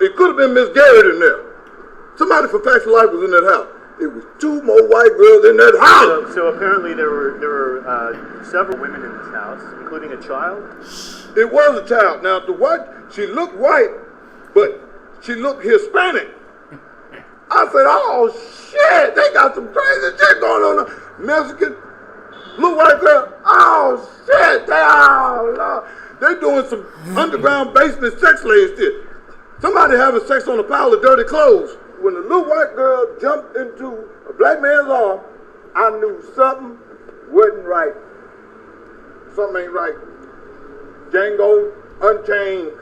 it could have been Miss Garrett in there. Somebody from Facts of Life was in that house. It was 2 more white girls in that house. So apparently there were several women in this house, including a child? It was a child. Now, she looked white, but she looked Hispanic. I said, oh, shit, they got some crazy shit going on there. Mexican, little white girl, oh, shit, they doing some underground basement sex slave shit. Somebody having sex on a pile of dirty clothes. When the little white girl jumped into a black man's arm, I knew something wasn't right. Something ain't right. Django Unchained